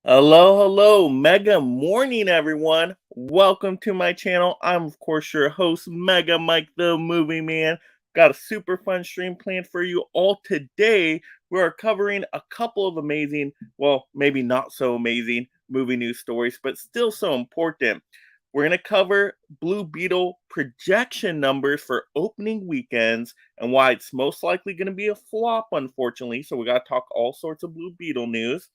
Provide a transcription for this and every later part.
Hello, mega morning, everyone. Welcome to my channel. I'm, of course, your host, Mega Mike the Movie Man. Got a super fun stream planned for you all today. We are covering a couple of amazing, well, maybe not so amazing movie news stories, but still so important. We're going to cover Blue Beetle projection numbers for opening weekends and why it's most likely going to be a flop, unfortunately. So, we got to talk all sorts of Blue Beetle news.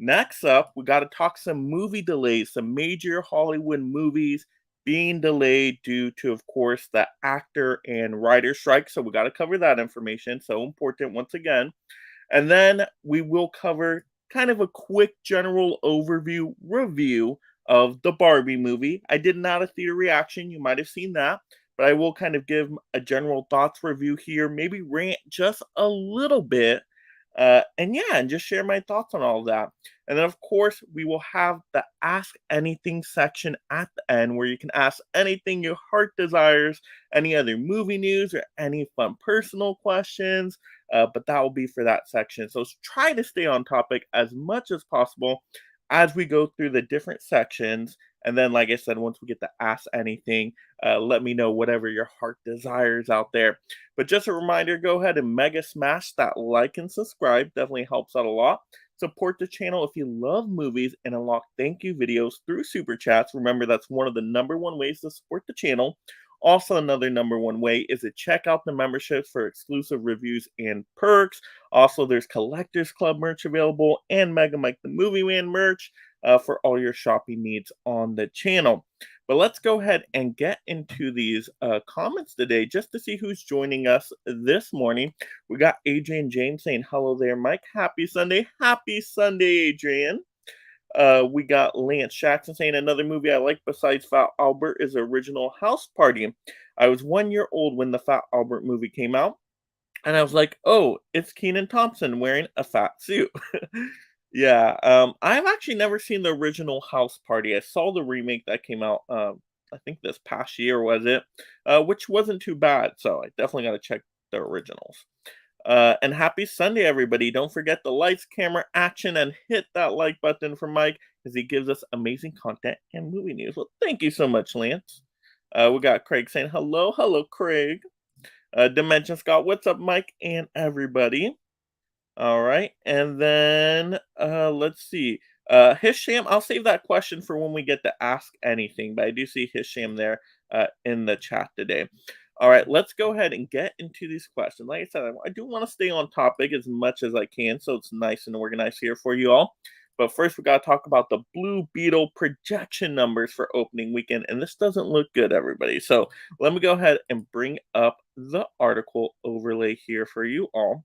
Next up, we got to talk some movie delays, some major Hollywood movies being delayed due to, of course, the actor and writer strike. So we got to cover that information. So important once again. And then we will cover kind of a quick general overview review of the Barbie movie. I did not a theater reaction. You might have seen that. But I will kind of give a general thoughts review here, maybe rant just a little bit and yeah, and just share my thoughts on all of that. And then, of course, we will have the Ask Anything section at the end where you can ask anything your heart desires, any other movie news, or any fun personal questions. But that will be for that section. So try to stay on topic as much as possible as we go through the different sections. And then, like I said, once we get to Ask Anything, let me know whatever your heart desires out there. But just a reminder, go ahead and mega smash that like and subscribe. Definitely helps out a lot. Support the channel if you love movies and unlock thank you videos through super chats. Remember, that's one of the number one ways to support the channel. Also, another number one way is to check out the memberships for exclusive reviews and perks. Also, there's Collectors Club merch available and Mega Mike the Movie Man merch for all your shopping needs on the channel. But let's go ahead and get into these comments today just to see who's joining us this morning. We got Adrian James saying, hello there, Mike. Happy Sunday. Happy Sunday, Adrian. We got Lance Jackson saying another movie I like besides Fat Albert is original House Party. I was 1 year old when the Fat Albert movie came out, and I was like, oh, it's Kenan Thompson wearing a fat suit. Yeah, I've actually never seen the original House Party. I saw the remake that came out, I think this past year was it, which wasn't too bad. So I definitely got to check the originals. And happy Sunday, everybody! Don't forget the lights, camera, action, and hit that like button for Mike as he gives us amazing content and movie news. Well, thank you so much, Lance. We got Craig saying hello, Craig. Dimension Scott, what's up, Mike and everybody? All right, and then let's see. Hisham, I'll save that question for when we get to ask anything, but I do see Hisham there in the chat today. All right, let's go ahead and get into these questions. Like I said, I do want to stay on topic as much as I can, so it's nice and organized here for you all. But first, we got to talk about the Blue Beetle projection numbers for opening weekend, and this doesn't look good, everybody. So let me go ahead and bring up the article overlay here for you all.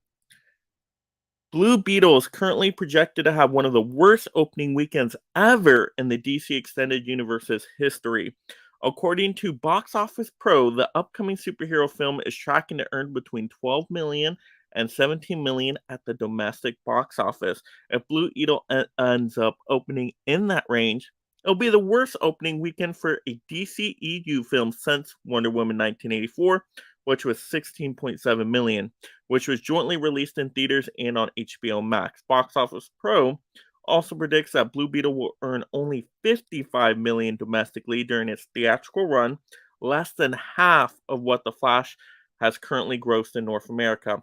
Blue Beetle is currently projected to have one of the worst opening weekends ever in the DC Extended Universe's history. According to Box Office Pro, the upcoming superhero film is tracking to earn between 12 million and 17 million at the domestic box office. If Blue Beetle ends up opening in that range, it'll be the worst opening weekend for a DCEU film since Wonder Woman 1984, which was 16.7 million, which was jointly released in theaters and on HBO Max. Box Office Pro also predicts that Blue Beetle will earn only 55 million domestically during its theatrical run, less than half of what The Flash has currently grossed in North America.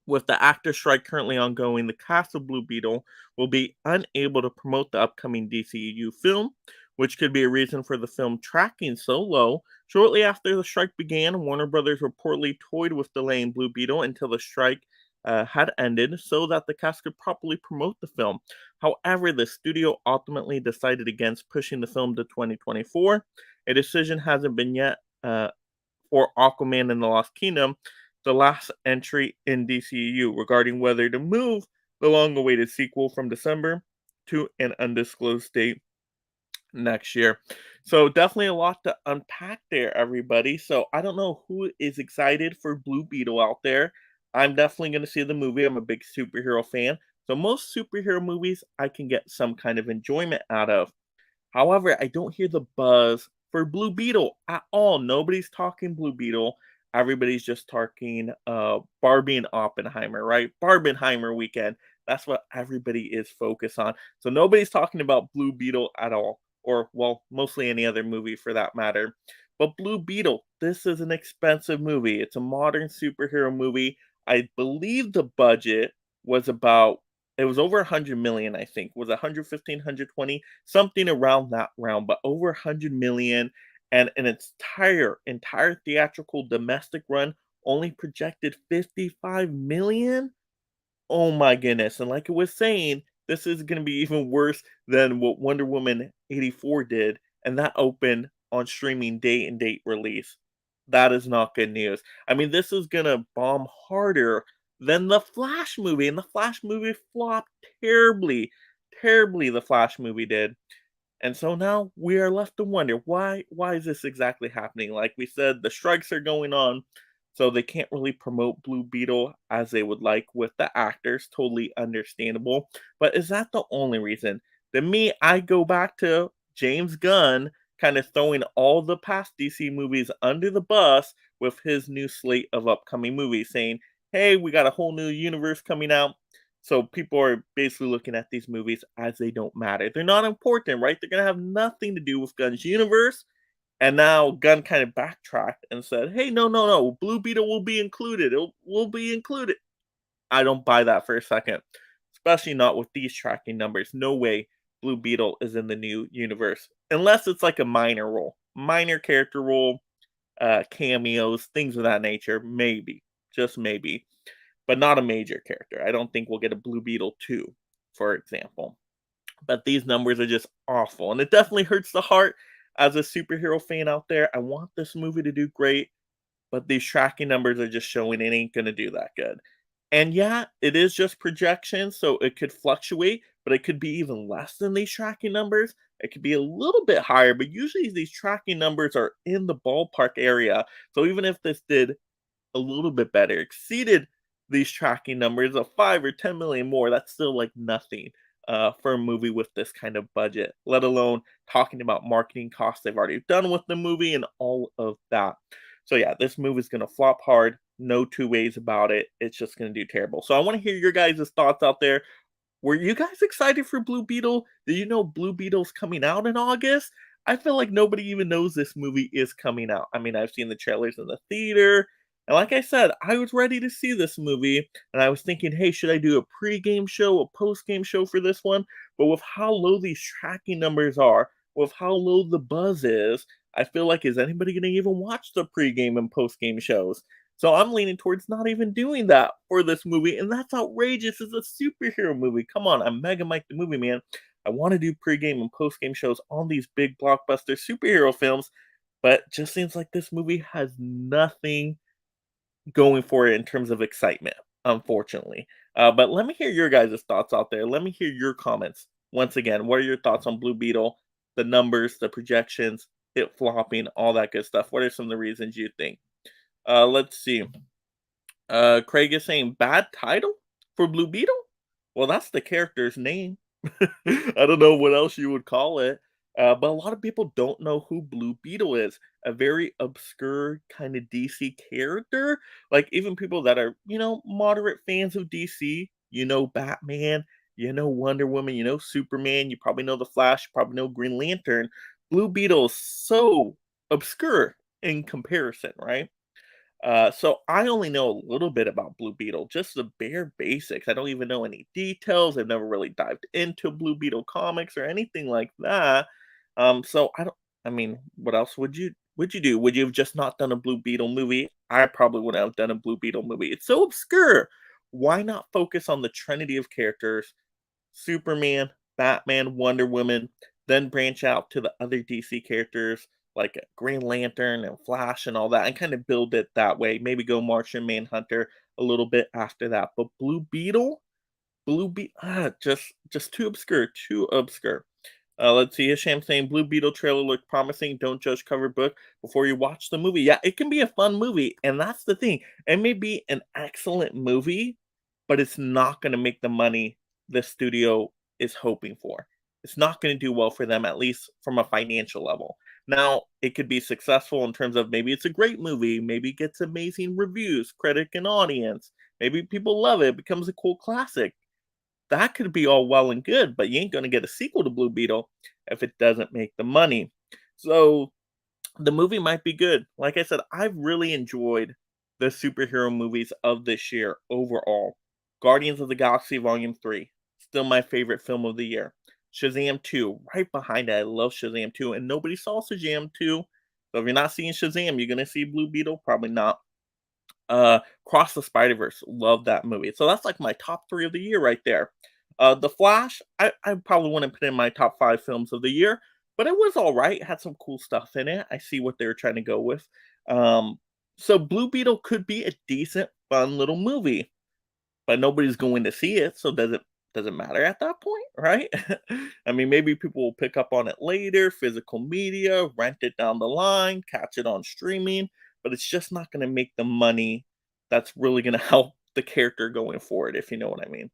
With the actor strike currently ongoing, the cast of Blue Beetle will be unable to promote the upcoming DCEU film, which could be a reason for the film tracking so low. Shortly after the strike began, Warner Brothers reportedly toyed with delaying Blue Beetle until the strike had ended so that the cast could properly promote the film. However, the studio ultimately decided against pushing the film to 2024. A decision hasn't been yet for Aquaman and the Lost Kingdom, the last entry in DCU, regarding whether to move the long awaited sequel from December to an undisclosed date next year. So definitely a lot to unpack there, everybody. So I don't know who is excited for Blue Beetle out there. I'm definitely going to see the movie. I'm a big superhero fan. So most superhero movies I can get some kind of enjoyment out of. However, I don't hear the buzz for Blue Beetle at all. Nobody's talking Blue Beetle. Everybody's just talking Barbie and Oppenheimer, right? Barbenheimer weekend. That's what everybody is focused on. So nobody's talking about Blue Beetle at all, or well, mostly any other movie for that matter. But Blue Beetle, this is an expensive movie. It's a modern superhero movie. I believe the budget was about it was over 100 million, I think. Was it 115, 120, something around that round, but over 100 million, and an entire theatrical domestic run only projected 55 million. Oh my goodness, and like I was saying, this is gonna be even worse than what Wonder Woman 84 did, and that opened on streaming day and date release. That is not good news. I mean, this is gonna bomb harder than the Flash movie, and the Flash movie flopped terribly, terribly the Flash movie did. And so now we are left to wonder why is this exactly happening? Like we said, the strikes are going on, so they can't really promote Blue Beetle as they would like with the actors. Totally understandable. But is that the only reason? To me, I go back to James Gunn kind of throwing all the past DC movies under the bus with his new slate of upcoming movies, saying, hey, we got a whole new universe coming out. So people are basically looking at these movies as they don't matter. They're not important, right? They're gonna have nothing to do with Gunn's universe. And now Gunn kind of backtracked and said, "Hey, no, no, no, Blue Beetle will be included. It will be included." I don't buy that for a second, especially not with these tracking numbers. No way Blue Beetle is in the new universe unless it's like a minor role, minor character role, cameos, things of that nature. Maybe, just maybe, but not a major character. I don't think we'll get a Blue Beetle 2, for example. But these numbers are just awful, and it definitely hurts the heart as a superhero fan out there. I want this movie to do great, but these tracking numbers are just showing it ain't gonna do that good. And yeah, it is just projection, so it could fluctuate, but it could be even less than these tracking numbers. It could be a little bit higher, but usually these tracking numbers are in the ballpark area. So even if this did a little bit better, exceeded these tracking numbers of 5 or 10 million more, that's still like nothing for a movie with this kind of budget, let alone talking about marketing costs they've already done with the movie and all of that. So yeah, this movie is going to flop hard. No two ways about it. It's just going to do terrible. So I want to hear your guys' thoughts out there. Were you guys excited for Blue Beetle? Did you know Blue Beetle's coming out in August? I feel like nobody even knows this movie is coming out. I mean, I've seen the trailers in the theater, and like I said, I was ready to see this movie, and I was thinking, hey, should I do a pre-game show, a post-game show for this one? But with how low these tracking numbers are, with how low the buzz is, I feel like, is anybody going to even watch the pre-game and post-game shows? So I'm leaning towards not even doing that for this movie, and that's outrageous. It's a superhero movie. Come on, I'm Mega Mike the Movie Man. I want to do pregame and postgame shows on these big blockbuster superhero films, but it just seems like this movie has nothing going for it in terms of excitement, unfortunately. But let me hear your guys' thoughts out there. Let me hear your comments. Once again, what are your thoughts on Blue Beetle, the numbers, the projections, it flopping, all that good stuff? What are some of the reasons you think? Let's see. Craig is saying bad title for Blue Beetle? Well, that's the character's name. I don't know what else you would call it. But a lot of people don't know who Blue Beetle is. A very obscure kind of DC character. Like even people that are, moderate fans of DC, Batman, Wonder Woman, Superman, you probably know the Flash, you probably know Green Lantern. Blue Beetle is so obscure in comparison, right? So I only know a little bit about Blue Beetle, just the bare basics. I don't even know any details. I've never really dived into Blue Beetle comics or anything like that. So I don't. I mean, what else would you do? Would you have just not done a Blue Beetle movie? I probably would have done a Blue Beetle movie. It's so obscure. Why not focus on the trinity of characters? Superman, Batman, Wonder Woman, then branch out to the other DC characters like Green Lantern and Flash and all that, and kind of build it that way. Maybe go Martian Manhunter a little bit after that. But just too obscure, too obscure. Let's see. Hisham saying Blue Beetle trailer looked promising. Don't judge cover book before you watch the movie. Yeah, it can be a fun movie, and that's the thing. It may be an excellent movie, but it's not going to make the money the studio is hoping for. It's not going to do well for them, at least from a financial level. Now, it could be successful in terms of maybe it's a great movie, maybe it gets amazing reviews, critic and audience, maybe people love it, becomes a cool classic. that could be all well and good, but you ain't gonna get a sequel to Blue Beetle if it doesn't make the money. So the movie might be good. Like I said, I've really enjoyed the superhero movies of this year overall. Guardians of the Galaxy Volume 3, still my favorite film of the year. Shazam 2, right behind it. I love Shazam 2, and nobody saw Shazam 2. So if you're not seeing Shazam, you're gonna see Blue Beetle? Probably not. Cross the Spider-Verse, love that movie. So that's like my top 3 of the year right there. The Flash, I probably wouldn't put in my top 5 films of the year, but it was alright, had some cool stuff in it. I see what they were trying to go with. Um, so Blue Beetle could be a decent, fun little movie, but nobody's going to see it, so does it matter at that point, right? I mean, maybe people will pick up on it later, physical media, rent it down the line, catch it on streaming, but it's just not going to make the money that's really going to help the character going forward, if you know what I mean.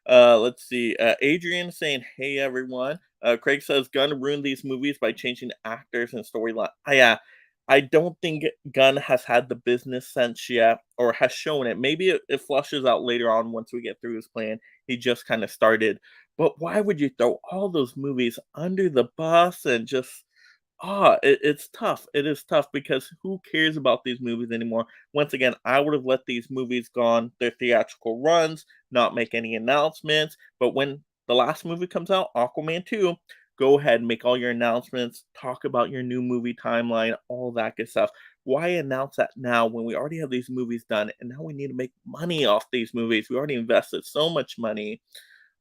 Let's see. Adrian saying, "Hey everyone." Craig says, "Gunn ruined these movies by changing actors and storyline." Yeah, I don't think Gunn has had the business sense yet, or has shown it. Maybe it flushes out later on once we get through his plan. He just kind of started. But why would you throw all those movies under the bus and just it's tough. It is tough because who cares about these movies anymore? Once again, I would have let these movies gone their theatrical runs, not make any announcements. But when the last movie comes out, Aquaman 2, go ahead, make all your announcements, talk about your new movie timeline, all that good stuff. Why announce that now when we already have these movies done and now we need to make money off these movies? We already invested so much money.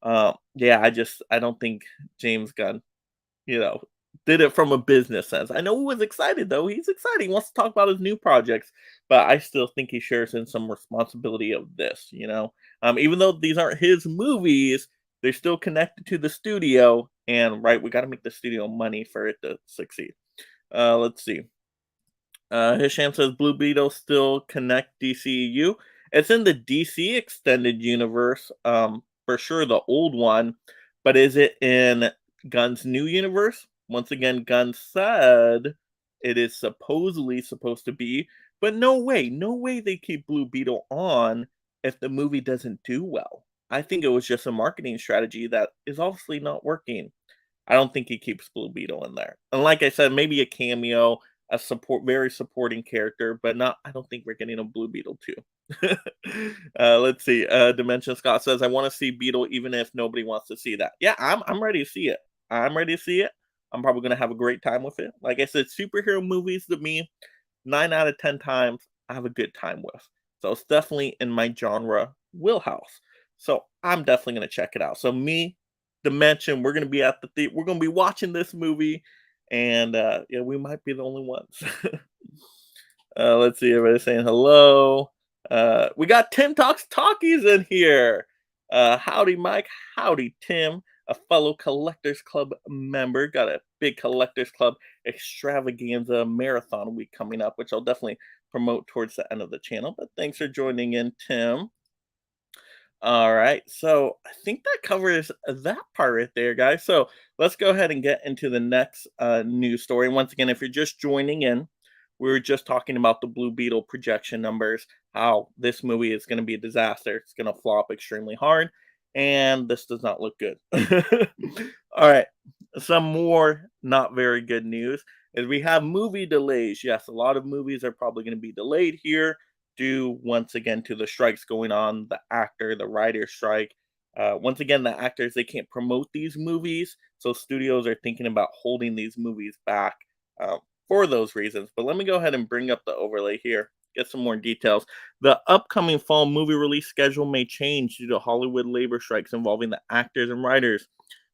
Yeah, I don't think James Gunn you know, did it from a business sense. I know he was excited though. He's excited. He wants to talk about his new projects, but I still think he shares in some responsibility of this. Even though these aren't his movies, they're still connected to the studio, and right, we got to make the studio money for it to succeed. Let's see. Hisham says Blue Beetle still connect DCU. It's in the DC extended universe, for sure, the old one, but is it in Gunn's new universe? Once again, Gunn said it is supposedly supposed to be, but no way they keep Blue Beetle on if the movie doesn't do well. I think it was just a marketing strategy that is obviously not working. I don't think he keeps Blue Beetle in there. And like I said, maybe a cameo, a very supporting character, but not. I don't think we're getting a Blue Beetle too. Let's see. Dimension Scott says, "I want to see Beetle, even if nobody wants to see that." Yeah, I'm ready to see it. I'm ready to see it. I'm probably gonna have a great time with it. Like I said, superhero movies to me, 9 out of 10 times, I have a good time with. So it's definitely in my genre wheelhouse. So I'm definitely gonna check it out. So me, Dimension, we're gonna be at we're gonna be watching this movie, and yeah, we might be the only ones. Let's see, everybody saying hello. We got Tim Talks Talkies in here. Howdy, Mike. Howdy, Tim. A fellow Collectors Club member. Got a big Collectors Club extravaganza marathon week coming up, which I'll definitely promote towards the end of the channel. But thanks for joining in, Tim. All right, so I think that covers that part right there, guys. So let's go ahead and get into the next news story. Once again, if you're just joining in, we were just talking about the Blue Beetle projection numbers, how this movie is going to be a disaster. It's going to flop extremely hard, and this does not look good. All right, some more not very good news is we have movie delays. Yes, a lot of movies are probably going to be delayed here due once again to the strikes going on, the writer strike. Once again, the actors they can't promote these movies, so studios are thinking about holding these movies back for those reasons. But let me go ahead and bring up the overlay here, get some more details. The upcoming fall movie release schedule may change due to Hollywood labor strikes involving the actors and writers.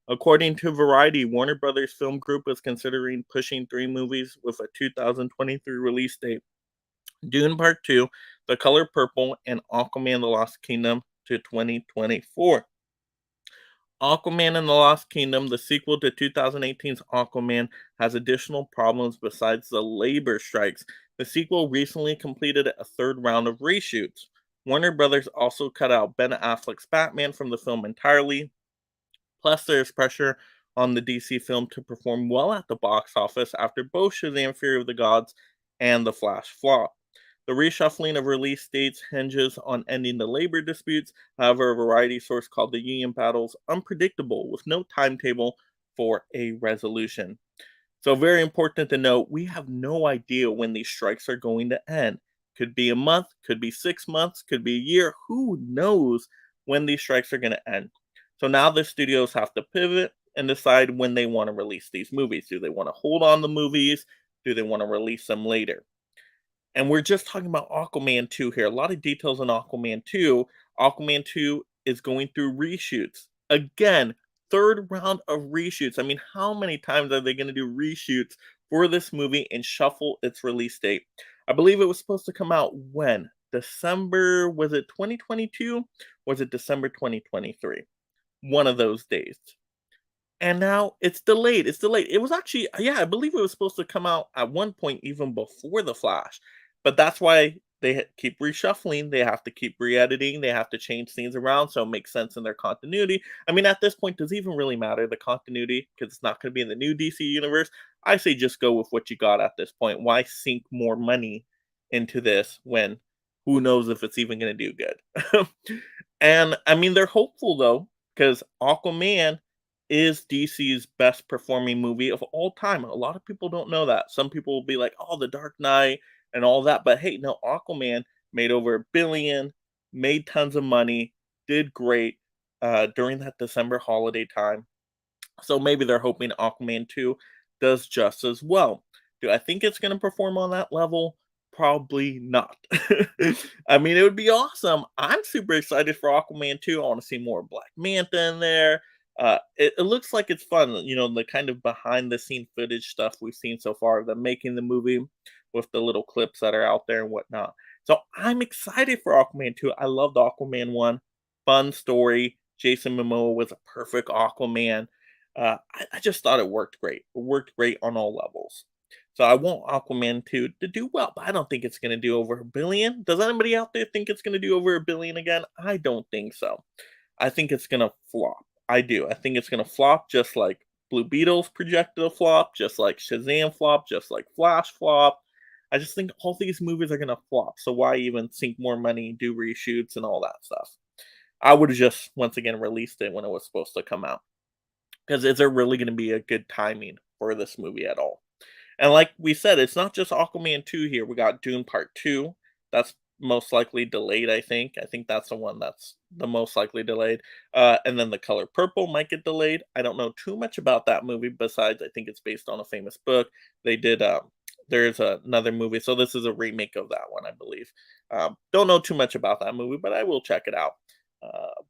According to Variety, Warner Brothers Film Group is considering pushing 3 movies with a 2023 release date. Dune Part 2, The Color Purple, and Aquaman The Lost Kingdom to 2024. Aquaman and the Lost Kingdom, the sequel to 2018's Aquaman, has additional problems besides the labor strikes. The sequel recently completed a third round of reshoots. Warner Brothers also cut out Ben Affleck's Batman from the film entirely. Plus, there's pressure on the DC film to perform well at the box office after both Shazam Fury of the Gods and The Flash flopped. The reshuffling of release dates hinges on ending the labor disputes. However, a variety source called the union battles unpredictable with no timetable for a resolution. So very important to note, we have no idea when these strikes are going to end. Could be a month, could be 6 months, could be a year. Who knows when these strikes are going to end? So now the studios have to pivot and decide when they want to release these movies. Do they want to hold on the movies? Do they want to release them later? And we're just talking about Aquaman 2 here. A lot of details on Aquaman 2. Aquaman 2 is going through reshoots. Again, third round of reshoots. I mean, how many times are they going to do reshoots for this movie and shuffle its release date? I believe it was supposed to come out when? December, was it 2022? Was it December 2023? One of those days. And now it's delayed, it's delayed. It was actually yeah, I believe it was supposed to come out at one point even before The Flash, but that's why they keep reshuffling, they have to keep re-editing, they have to change things around so it makes sense in their continuity. I mean, at this point, does it even really matter the continuity because it's not gonna be in the new DC universe? I say just go with what you got at this point. Why sink more money into this when who knows if it's even gonna do good? And, I mean, they're hopeful though, because Aquaman is DC's best performing movie of all time. A lot of people don't know that. Some people will be like, "Oh, The Dark Knight and all that," but hey, no, Aquaman made over 1 billion, made tons of money, did great during that December holiday time. So maybe they're hoping Aquaman 2 does just as well. Do I think it's going to perform on that level? Probably not. I mean, it would be awesome. I'm super excited for Aquaman 2. I want to see more Black Manta in there. It looks like it's fun, the kind of behind the scene footage stuff we've seen so far of them making the movie with the little clips that are out there and whatnot. So I'm excited for Aquaman 2. I loved Aquaman 1. Fun story. Jason Momoa was a perfect Aquaman. I just thought it worked great. It worked great on all levels. So I want Aquaman 2 to do well, but I don't think it's going to do over 1 billion. Does anybody out there think it's going to do over 1 billion again? I don't think so. I think it's going to flop. I do. I think it's going to flop just like Blue Beetle's projected a flop, just like Shazam flop, just like Flash flop. I just think all these movies are going to flop. So why even sink more money, do reshoots, and all that stuff? I would have just once again released it when it was supposed to come out. Because is there really going to be a good timing for this movie at all? And like we said, it's not just Aquaman 2 here. We got Dune Part 2. That's most likely delayed, I think. I think that's the one that's the most likely delayed. And then The Color Purple might get delayed. I don't know too much about that movie besides I think it's based on a famous book. They did there's another movie. So this is a remake of that one, I believe. Don't know too much about that movie, but I will check it out.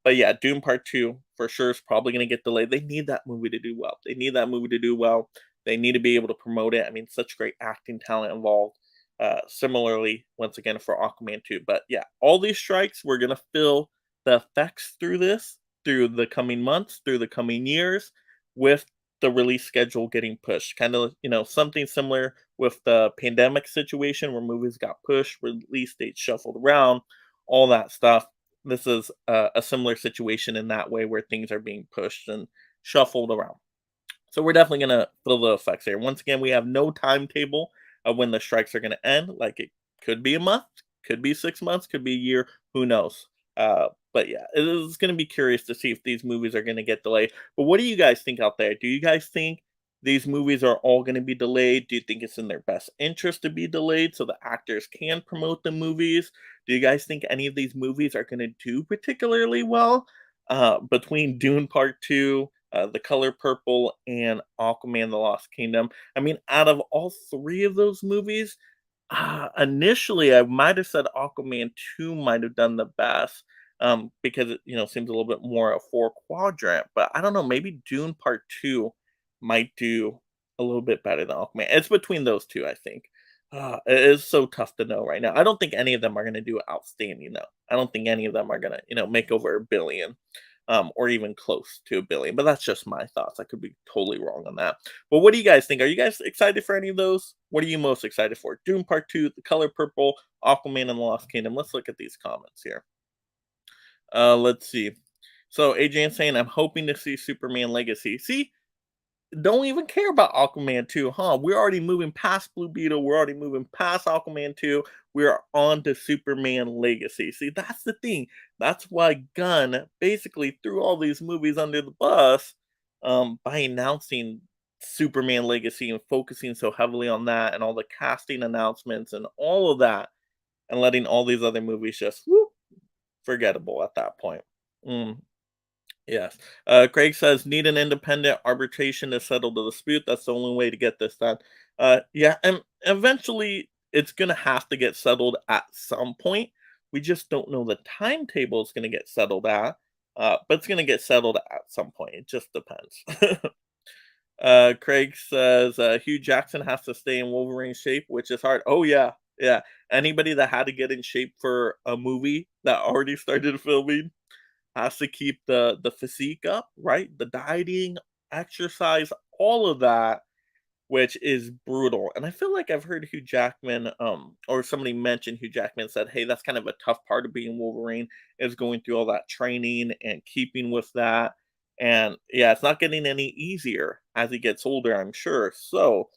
But yeah, Doom Part 2 for sure is probably going to get delayed. They need that movie to do well. They need that movie to do well. They need to be able to promote it. I mean, such great acting talent involved. Similarly, once again, for Aquaman 2. But yeah, all these strikes, we're going to feel the effects through this, through the coming months, through the coming years, with the release schedule getting pushed. Kind of, something similar with the pandemic situation where movies got pushed, release dates shuffled around, all that stuff. This is a similar situation in that way where things are being pushed and shuffled around. So we're definitely gonna feel the effects here. Once again, we have no timetable of when the strikes are gonna end. Like it could be a month, could be 6 months, could be a year. Who knows? But yeah, it is gonna be curious to see if these movies are gonna get delayed. But what do you guys think out there? Do you guys think these movies are all gonna be delayed? Do you think it's in their best interest to be delayed so the actors can promote the movies? Do you guys think any of these movies are gonna do particularly well? Between Dune Part 2, The Color Purple, and Aquaman: The Lost Kingdom. I mean, out of all three of those movies, initially I might have said Aquaman 2 might have done the best, because it, seems a little bit more a 4 quadrant, but I don't know, maybe Dune Part 2 might do a little bit better than Aquaman. It's between those 2, I think. It is so tough to know right now. I don't think any of them are gonna do outstanding, though. I don't think any of them are gonna, make over 1 billion, or even close to 1 billion. But that's just my thoughts. I could be totally wrong on that. But what do you guys think? Are you guys excited for any of those? What are you most excited for? Doom Part 2, The Color Purple, Aquaman and the Lost Kingdom. Let's look at these comments here. Let's see. So Adrian saying, I'm hoping to see Superman Legacy. See, don't even care about Aquaman 2, huh? We're already moving past Blue Beetle. We're already moving past Aquaman 2. we're on to Superman Legacy. See, that's the thing. That's why Gunn basically threw all these movies under the bus by announcing Superman Legacy and focusing so heavily on that and all the casting announcements and all of that and letting all these other movies just whoop, forgettable at that point. Mm, yes. Craig says, need an independent arbitration to settle the dispute. That's the only way to get this done. Yeah, and eventually it's going to have to get settled at some point. We just don't know the timetable it's going to get settled at, but it's going to get settled at some point. It just depends. Craig says, Hugh Jackson has to stay in Wolverine shape, which is hard. Oh, yeah. Yeah. Anybody that had to get in shape for a movie that already started filming has to keep the physique up, right? The dieting, exercise, all of that, which is brutal. And I feel like I've heard Hugh Jackman, or somebody mentioned Hugh Jackman said, "Hey, that's kind of a tough part of being Wolverine is going through all that training and keeping with that." And yeah, it's not getting any easier as he gets older, I'm sure. So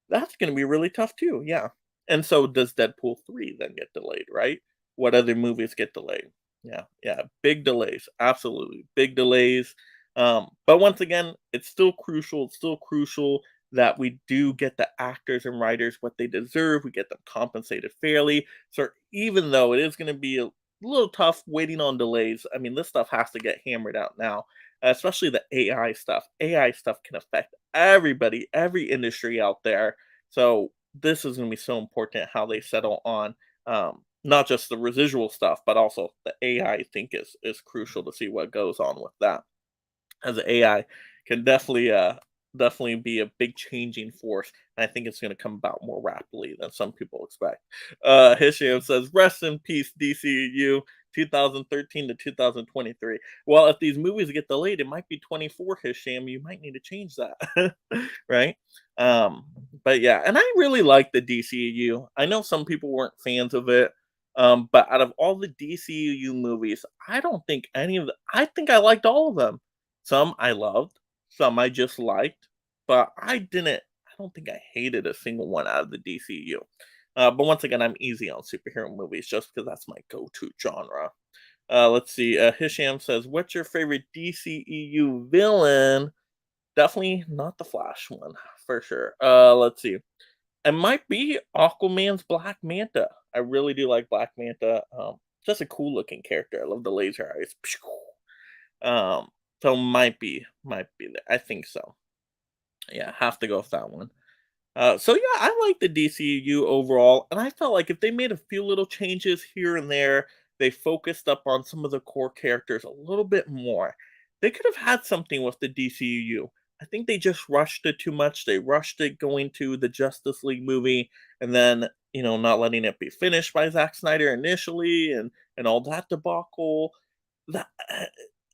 that's gonna be really tough too, yeah. And so does Deadpool 3 then get delayed, right? What other movies get delayed? Yeah, yeah, big delays, absolutely, big delays. But once again, it's still crucial that we do get the actors and writers what they deserve, we get them compensated fairly. So even though it is gonna be a little tough waiting on delays, I mean, this stuff has to get hammered out now, especially the AI stuff. AI stuff can affect everybody, every industry out there. So this is going to be so important how they settle on not just the residual stuff, but also the AI. I think is crucial to see what goes on with that, as AI can definitely be a big changing force. And I think it's going to come about more rapidly than some people expect. Hisham says, "Rest in peace, DCU." 2013 to 2023. Well, if these movies get delayed, it might be 24, Hisham. You might need to change that. Right? Um, but yeah, and I really like the DCU. I know some people weren't fans of it. But out of all the DCU movies, I don't think any of the I think I liked all of them. Some I loved, some I just liked, but I don't think I hated a single one out of the DCU. But once again, I'm easy on superhero movies just because that's my go-to genre. Let's see. Hisham says, "What's your favorite DCEU villain?" Definitely not the Flash one for sure. Let's see. It might be Aquaman's Black Manta. I really do like Black Manta. Just a cool looking character. I love the laser eyes. Um, so might be that. I think so. Yeah, have to go with that one. So yeah, I like the DCU overall, and I felt like if they made a few little changes here and there, they focused up on some of the core characters a little bit more. They could have had something with the DCU. I think they just rushed it too much. They rushed it going to the Justice League movie, and then not letting it be finished by Zack Snyder initially, and all that debacle. That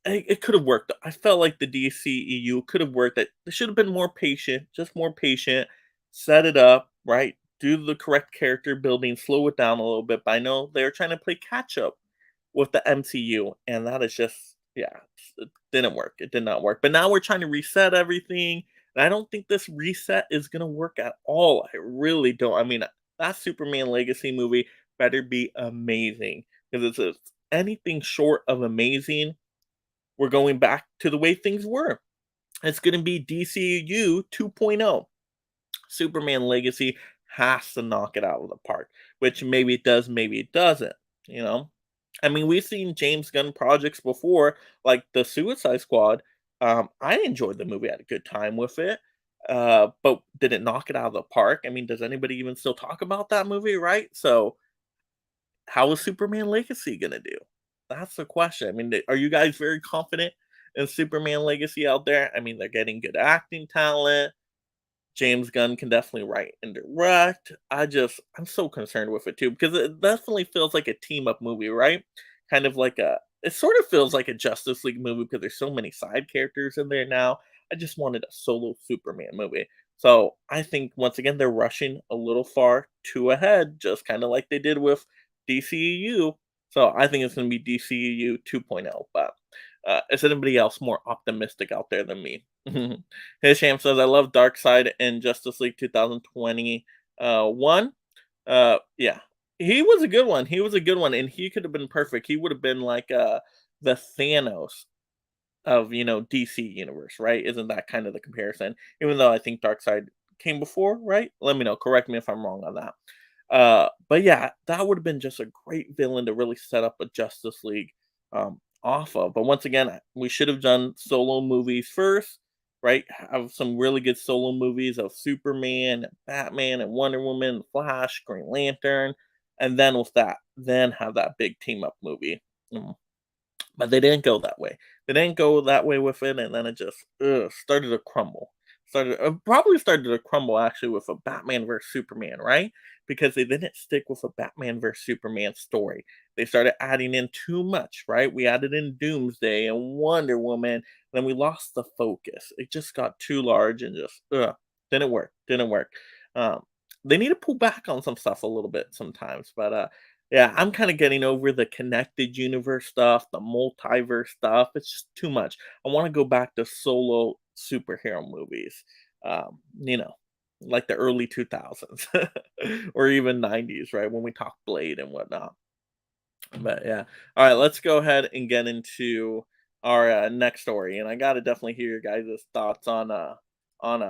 it could have worked. I felt like the DCEU could have worked. That they should have been more patient, just more patient, set it up, right? Do the correct character building, slow it down a little bit. But I know they're trying to play catch up with the MCU, and that is just, yeah, it didn't work. It did not work. But now we're trying to reset everything, and I don't think this reset is gonna work at all. I really don't. I mean, that Superman Legacy movie better be amazing because it's anything short of amazing. We're going back to the way things were. It's gonna be DCU 2.0. Superman Legacy has to knock it out of the park, which maybe it does, maybe it doesn't, you know? I mean, we've seen James Gunn projects before, like the Suicide Squad. I enjoyed the movie, had a good time with it. But did it knock it out of the park? I mean, does anybody even still talk about that movie, right? So, how is Superman Legacy gonna do? That's the question. I mean, are you guys very confident in Superman Legacy out there? I mean, they're getting good acting talent. James Gunn can definitely write and direct. I'm so concerned with it too because it definitely feels like a team up movie, right? Kind of like it sort of feels like a Justice League movie because there's so many side characters in there now. I just wanted a solo Superman movie. So I think once again they're rushing a little far too ahead, just kind of like they did with DCEU. So I think it's going to be DCEU 2.0. But is anybody else more optimistic out there than me? Hisham says, "I love Darkseid in Justice League 2020 one. Yeah. He was a good one. He was a good one, and he could have been perfect. He would have been like the Thanos of, DC universe, right? Isn't that kind of the comparison? Even though I think Darkseid came before, right? Let me know. Correct me if I'm wrong on that. But yeah, that would have been just a great villain to really set up a Justice League off of. But once again, we should have done solo movies first, right? Have some really good solo movies of Superman, and Batman, and Wonder Woman, Flash, Green Lantern, and then with that, then have that big team up movie. Mm. But they didn't go that way. They didn't go that way with it, and then it just started to crumble. Probably started to crumble actually with a Batman versus Superman, right? Because they didn't stick with a Batman versus Superman story. They started adding in too much, right? We added in Doomsday and Wonder Woman, then we lost the focus. It just got too large and just didn't work. Didn't work. Um, they need to pull back on some stuff a little bit sometimes, but yeah, I'm kinda getting over the connected universe stuff, the multiverse stuff, it's just too much. I wanna go back to solo superhero movies, you know, like the early 2000s or even 90s, right, when we talk Blade and whatnot. But yeah. All right, let's go ahead and get into our next story. And I gotta definitely hear your guys' thoughts on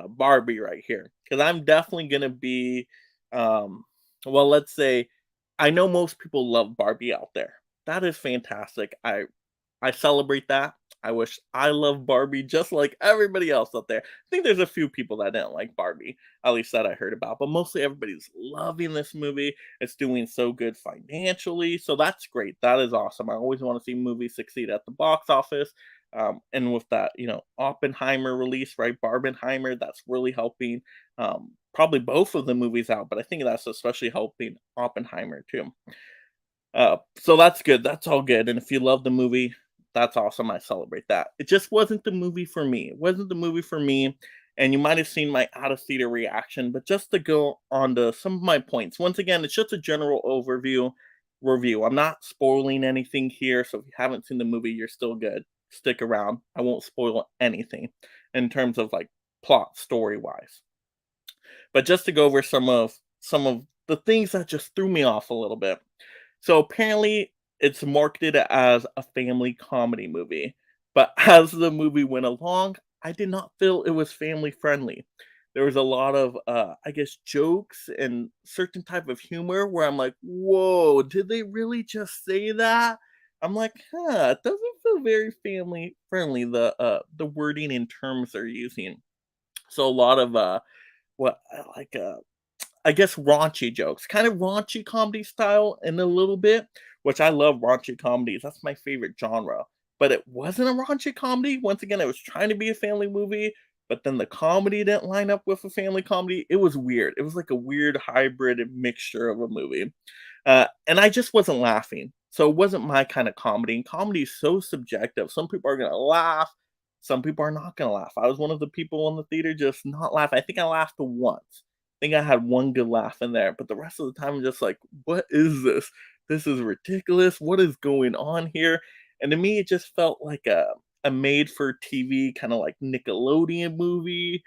Barbie right here. Because I'm definitely gonna be well, let's say I know most people love Barbie out there. That is fantastic. I celebrate that. I wish I love Barbie just like everybody else out there. I think there's a few people that didn't like Barbie, at least that I heard about, but mostly everybody's loving this movie. It's doing so good financially, so that's great. That is awesome. I always want to see movies succeed at the box office. And with that, Oppenheimer release, right? Barbenheimer, that's really helping. Probably both of the movies out, but I think that's especially helping Oppenheimer too. So that's good. That's all good. And if you love the movie, that's awesome. I celebrate that. It just wasn't the movie for me. It wasn't the movie for me. And you might have seen my out of theater reaction, but just to go on to some of my points. Once again, it's just a general overview review. I'm not spoiling anything here. So if you haven't seen the movie, you're still good. Stick around. I won't spoil anything in terms of like plot story wise. But just to go over some of the things that just threw me off a little bit. So apparently it's marketed as a family comedy movie, but as the movie went along, I did not feel it was family friendly. There was a lot of I guess jokes and certain type of humor where I'm like, "Whoa, did they really just say that?" I'm like, "Huh, it doesn't feel very family friendly the wording and terms they're using." So a lot of what like I guess raunchy jokes, kind of raunchy comedy style in a little bit, which I love raunchy comedies. That's my favorite genre. But it wasn't a raunchy comedy. Once again, it was trying to be a family movie, but then the comedy didn't line up with a family comedy. It was weird. It was like a weird hybrid mixture of a movie. And I just wasn't laughing. So it wasn't my kind of comedy. And comedy is so subjective. Some people are going to laugh, some people are not going to laugh. I was one of the people in the theater just not laughing. I think I laughed once. Think I had one good laugh in there, but the rest of the time I'm just like, "What is this? This is ridiculous. What is going on here?" And to me, it just felt like a made for TV kind of like Nickelodeon movie.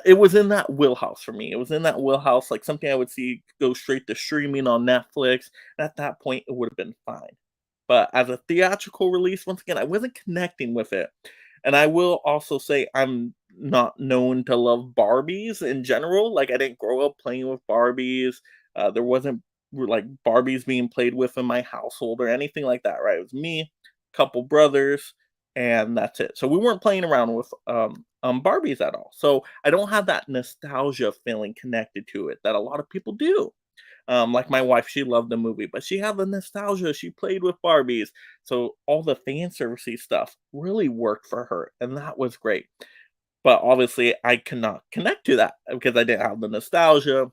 It was in that wheelhouse for me. It was in that wheelhouse, like something I would see go straight to streaming on Netflix. At that point, it would have been fine. But as a theatrical release, once again, I wasn't connecting with it. And I will also say I'm not known to love Barbies in general. Like I didn't grow up playing with Barbies. There wasn't like Barbies being played with in my household or anything like that, right? It was me, couple brothers, and that's it. So we weren't playing around with Barbies at all. So I don't have that nostalgia feeling connected to it that a lot of people do. Like my wife, she loved the movie, but she had the nostalgia. She played with Barbies, so all the fan servicey stuff really worked for her, and that was great. But obviously, I cannot connect to that because I didn't have the nostalgia.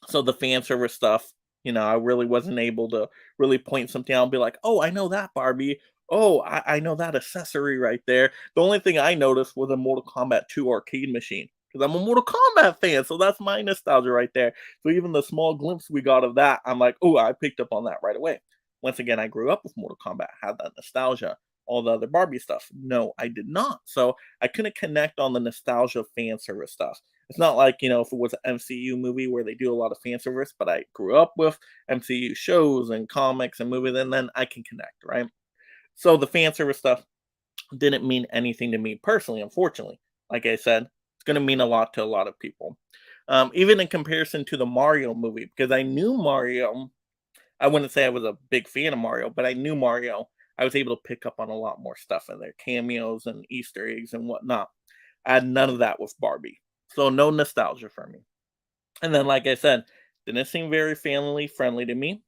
So the fan service stuff, I really wasn't able to really point something out and be like, "Oh, I know that Barbie. Oh, I know that accessory right there." The only thing I noticed was a Mortal Kombat 2 arcade machine because I'm a Mortal Kombat fan, so that's my nostalgia right there. So even the small glimpse we got of that, I'm like, "Oh, I picked up on that right away." Once again, I grew up with Mortal Kombat, had that nostalgia. All the other Barbie stuff, no, I did not. So I couldn't connect on the nostalgia fan service stuff. It's not like, if it was an MCU movie where they do a lot of fan service, but I grew up with MCU shows and comics and movies, and then I can connect, right? So the fan service stuff didn't mean anything to me personally, unfortunately. Like I said, it's going to mean a lot to a lot of people. Even in comparison to the Mario movie, because I knew Mario, I wouldn't say I was a big fan of Mario, but I knew Mario. I was able to pick up on a lot more stuff in there, cameos and Easter eggs and whatnot. I had none of that with Barbie. So no nostalgia for me. And then, like I said, didn't seem very family friendly to me.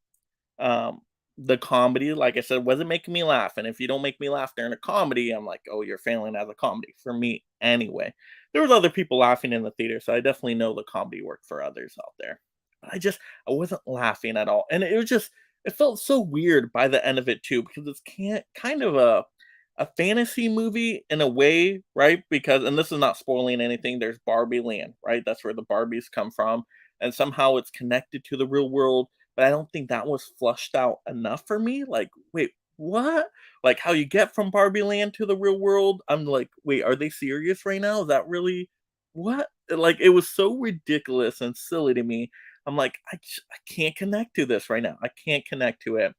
Um, the comedy, like I said, wasn't making me laugh. And if you don't make me laugh during a comedy, I'm like, oh, you're failing as a comedy for me anyway. There was other people laughing in the theater, so I definitely know the comedy worked for others out there. But I wasn't laughing at all, and it was just it felt so weird by the end of it too because it's can't kind of a fantasy movie in a way, right? Because and this is not spoiling anything. There's Barbie Land, right? That's where the Barbies come from, and somehow it's connected to the real world, but I don't think that was flushed out enough for me. Like, wait, what? Like how you get from Barbie Land to the real world? I'm like, wait, are they serious right now? Is that really what? Like it was so ridiculous and silly to me. I'm like, I can't connect to this right now. I can't connect to it.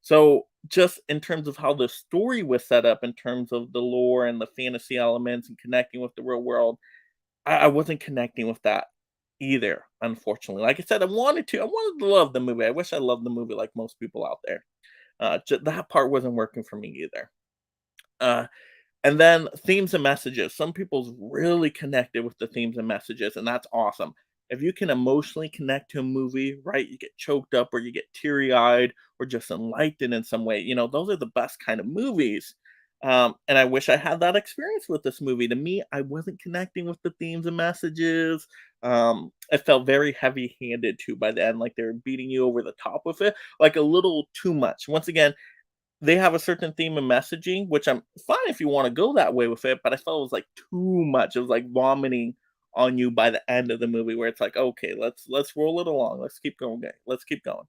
So just in terms of how the story was set up, in terms of the lore and the fantasy elements and connecting with the real world, I wasn't connecting with that either, unfortunately. Like I said, I wanted to love the movie. I wish I loved the movie like most people out there. That part wasn't working for me either. Uh, and then themes and messages. Some people's really connected with the themes and messages, and that's awesome. If you can emotionally connect to a movie, right, you get choked up or you get teary eyed or just enlightened in some way, those are the best kind of movies. And I wish I had that experience with this movie. To me, I wasn't connecting with the themes and messages. It felt very heavy handed too by the end, like they were beating you over the top with it, like a little too much. Once again, they have a certain theme of messaging, which I'm fine if you wanna go that way with it, but I felt it was, like, too much. It was like vomiting on you by the end of the movie where it's like, "Okay, let's roll it along. Let's keep going, guy. Let's keep going."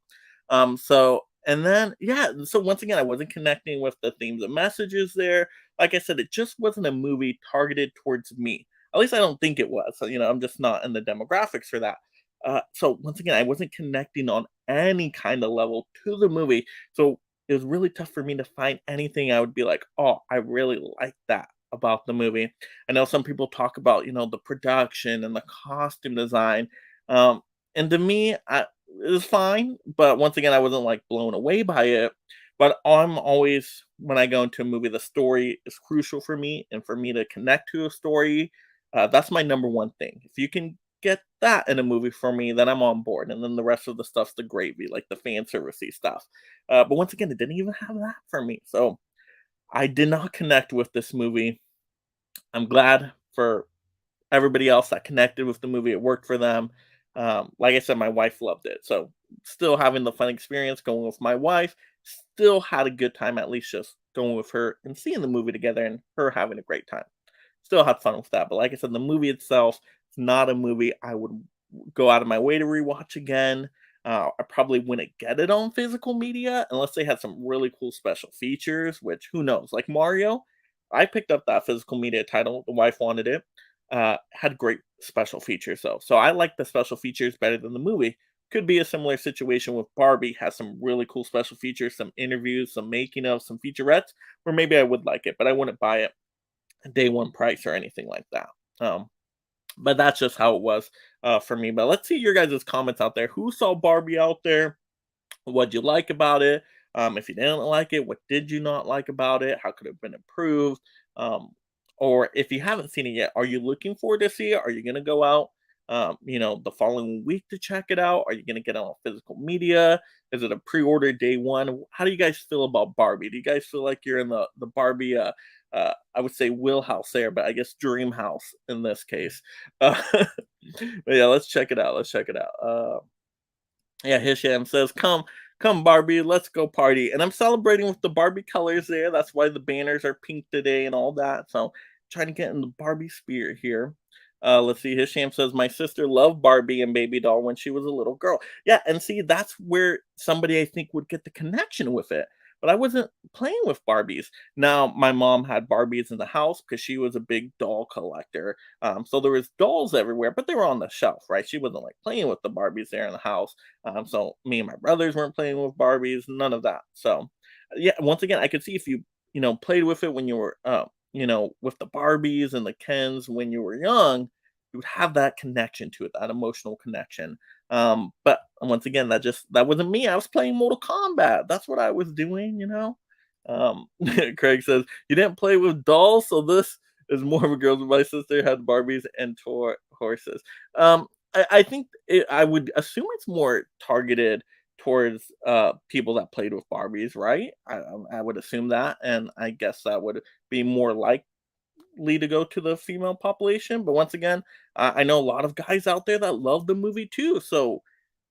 So and then yeah, so once again, I wasn't connecting with the themes and messages there. Like I said, it just wasn't a movie targeted towards me. At least I don't think it was. So, I'm just not in the demographics for that. So once again, I wasn't connecting on any kind of level to the movie. So it was really tough for me to find anything I would be like, "Oh, I really like that about the movie." I know some people talk about, the production and the costume design, and to me, it was fine, but once again, I wasn't, like, blown away by it, but I'm always when I go into a movie, the story is crucial for me, and for me to connect to a story, that's my number one thing. If you can get that in a movie for me, then I'm on board, and then the rest of the stuff's the gravy, like the fan servicey stuff. But once again, it didn't even have that for me. So I did not connect with this movie. I'm glad for everybody else that connected with the movie. It worked for them. Like I said, my wife loved it. So still having the fun experience going with my wife. Still had a good time, at least just going with her and seeing the movie together and her having a great time. Still had fun with that. But like I said, the movie itself is not a movie I would go out of my way to rewatch again. I probably wouldn't get it on physical media unless they had some really cool special features, which who knows? Like Mario, I picked up that physical media title. The wife wanted it. Had great special features though. So I like the special features better than the movie. Could be a similar situation with Barbie, has some really cool special features, some interviews, some making of, some featurettes, where maybe I would like it, but I wouldn't buy it day one price or anything like that. Um, but that's just how it was for me. But let's see your guys' comments out there. Who saw Barbie out there? What'd you like about it? If you didn't like it, what did you not like about it? How could it have been improved? Um, or if you haven't seen it yet, are you looking forward to see it? Are you going to go out, the following week to check it out? Are you going to get it on physical media? Is it a pre-order day one? How do you guys feel about Barbie? Do you guys feel like you're in the Barbie? I would say wheelhouse there, but I guess dream house in this case. But yeah, let's check it out. Let's check it out. Yeah, Hisham says, come, Barbie, let's go party." And I'm celebrating with the Barbie colors there. That's why the banners are pink today and all that. So trying to get in the Barbie spirit here. Let's see. Hisham says, "My sister loved Barbie and Baby Doll when she was a little girl." Yeah, and see, that's where somebody I think would get the connection with it. but I wasn't playing with Barbies. Now, my mom had Barbies in the house because she was a big doll collector. So there was dolls everywhere, but they were on the shelf, right? She wasn't like playing with the Barbies there in the house. So me and my brothers weren't playing with Barbies, none of that. So yeah, once again, I could see if you played with it when you were with the Barbies and the Kens when you were young, you would have that connection to it, that emotional connection. But once again, that wasn't me. I was playing Mortal Kombat. That's what I was doing. Craig says, "You didn't play with dolls, so this is more of a girl's." My sister had Barbies and horses. I think I would assume it's more targeted towards people that played with Barbies, right? I would assume that, and I guess that would be more likely to go to the female population. But once again, I know a lot of guys out there that love the movie too. So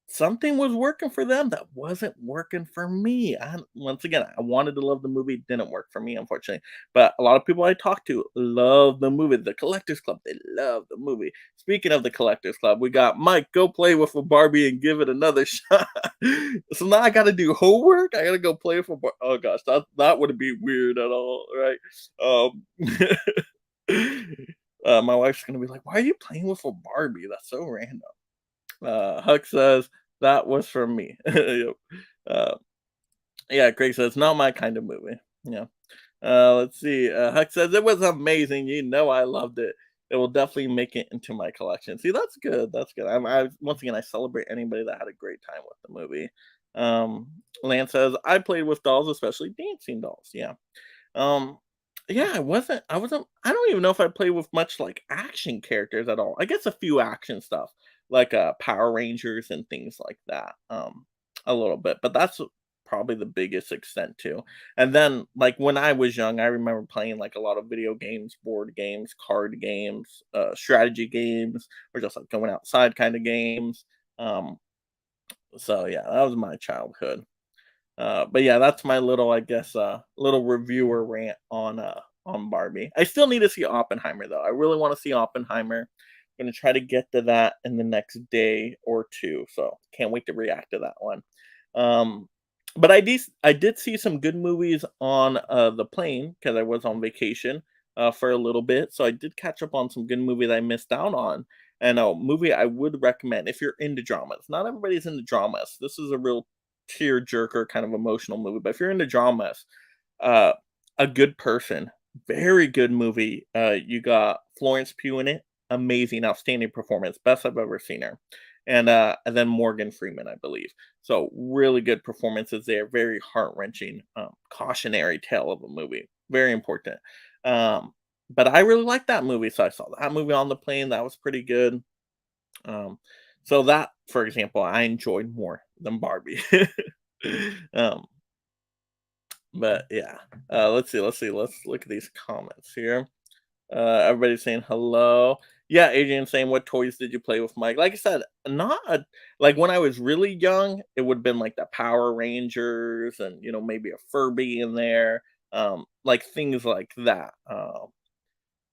something was working for them that wasn't working for me. Once again, I wanted to love the movie, didn't work for me, unfortunately. But a lot of people I talk to love the movie. The Collectors Club, they love the movie. Speaking of the Collectors Club, we got Mike. Go play with a Barbie and give it another shot. So now I got to do homework. I got to go play with a Barbie. Oh gosh, that wouldn't be weird at all, right? Um, my wife's gonna be like, "Why are you playing with a Barbie? That's so random." Huck says, "That was from me." Yep. Uh, yeah, Craig says, "Not my kind of movie." Yeah. Let's see. Huck says, "It was amazing. You know I loved it. It will definitely make it into my collection." See, that's good. That's good. Once again, I celebrate anybody that had a great time with the movie. Um, Lance says, "I played with dolls, especially dancing dolls." Yeah. Um, yeah, I don't even know if I played with much, like, action characters at all. I guess a few action stuff, like, Power Rangers and things like that, a little bit, but that's probably the biggest extent too. And then, like, when I was young, I remember playing, like, a lot of video games, board games, card games, strategy games, or just, like, going outside kinda games. Um, so yeah, that was my childhood. But yeah, that's my little, I guess, little reviewer rant on Barbie. I still need to see Oppenheimer though. I really want to see Oppenheimer. I'm gonna try to get to that in the next day or two. So can't wait to react to that one. Um, but I did see some good movies on the plane because I was on vacation for a little bit. So I did catch up on some good movies I missed out on. And a movie I would recommend if you're into dramas. Not everybody's into dramas. This is a real tear jerker kind of emotional movie. But if you're into dramas, uh, A Good Person, very good movie. You got Florence Pugh in it, amazing, outstanding performance, best I've ever seen her, and then Morgan Freeman, I believe. So really good performances there. Very heart wrenching, cautionary tale of a movie. Very important. Um, but I really liked that movie, so I saw that movie on the plane. That was pretty good. Um, so that, for example, I enjoyed more than Barbie. um, but yeah, let's look at these comments here. Everybody's saying hello. Yeah, Adrian saying, "What toys did you play with, Mike?" Like I said, not a, like when I was really young, it would have been like the Power Rangers and maybe a Furby in there, like things like that.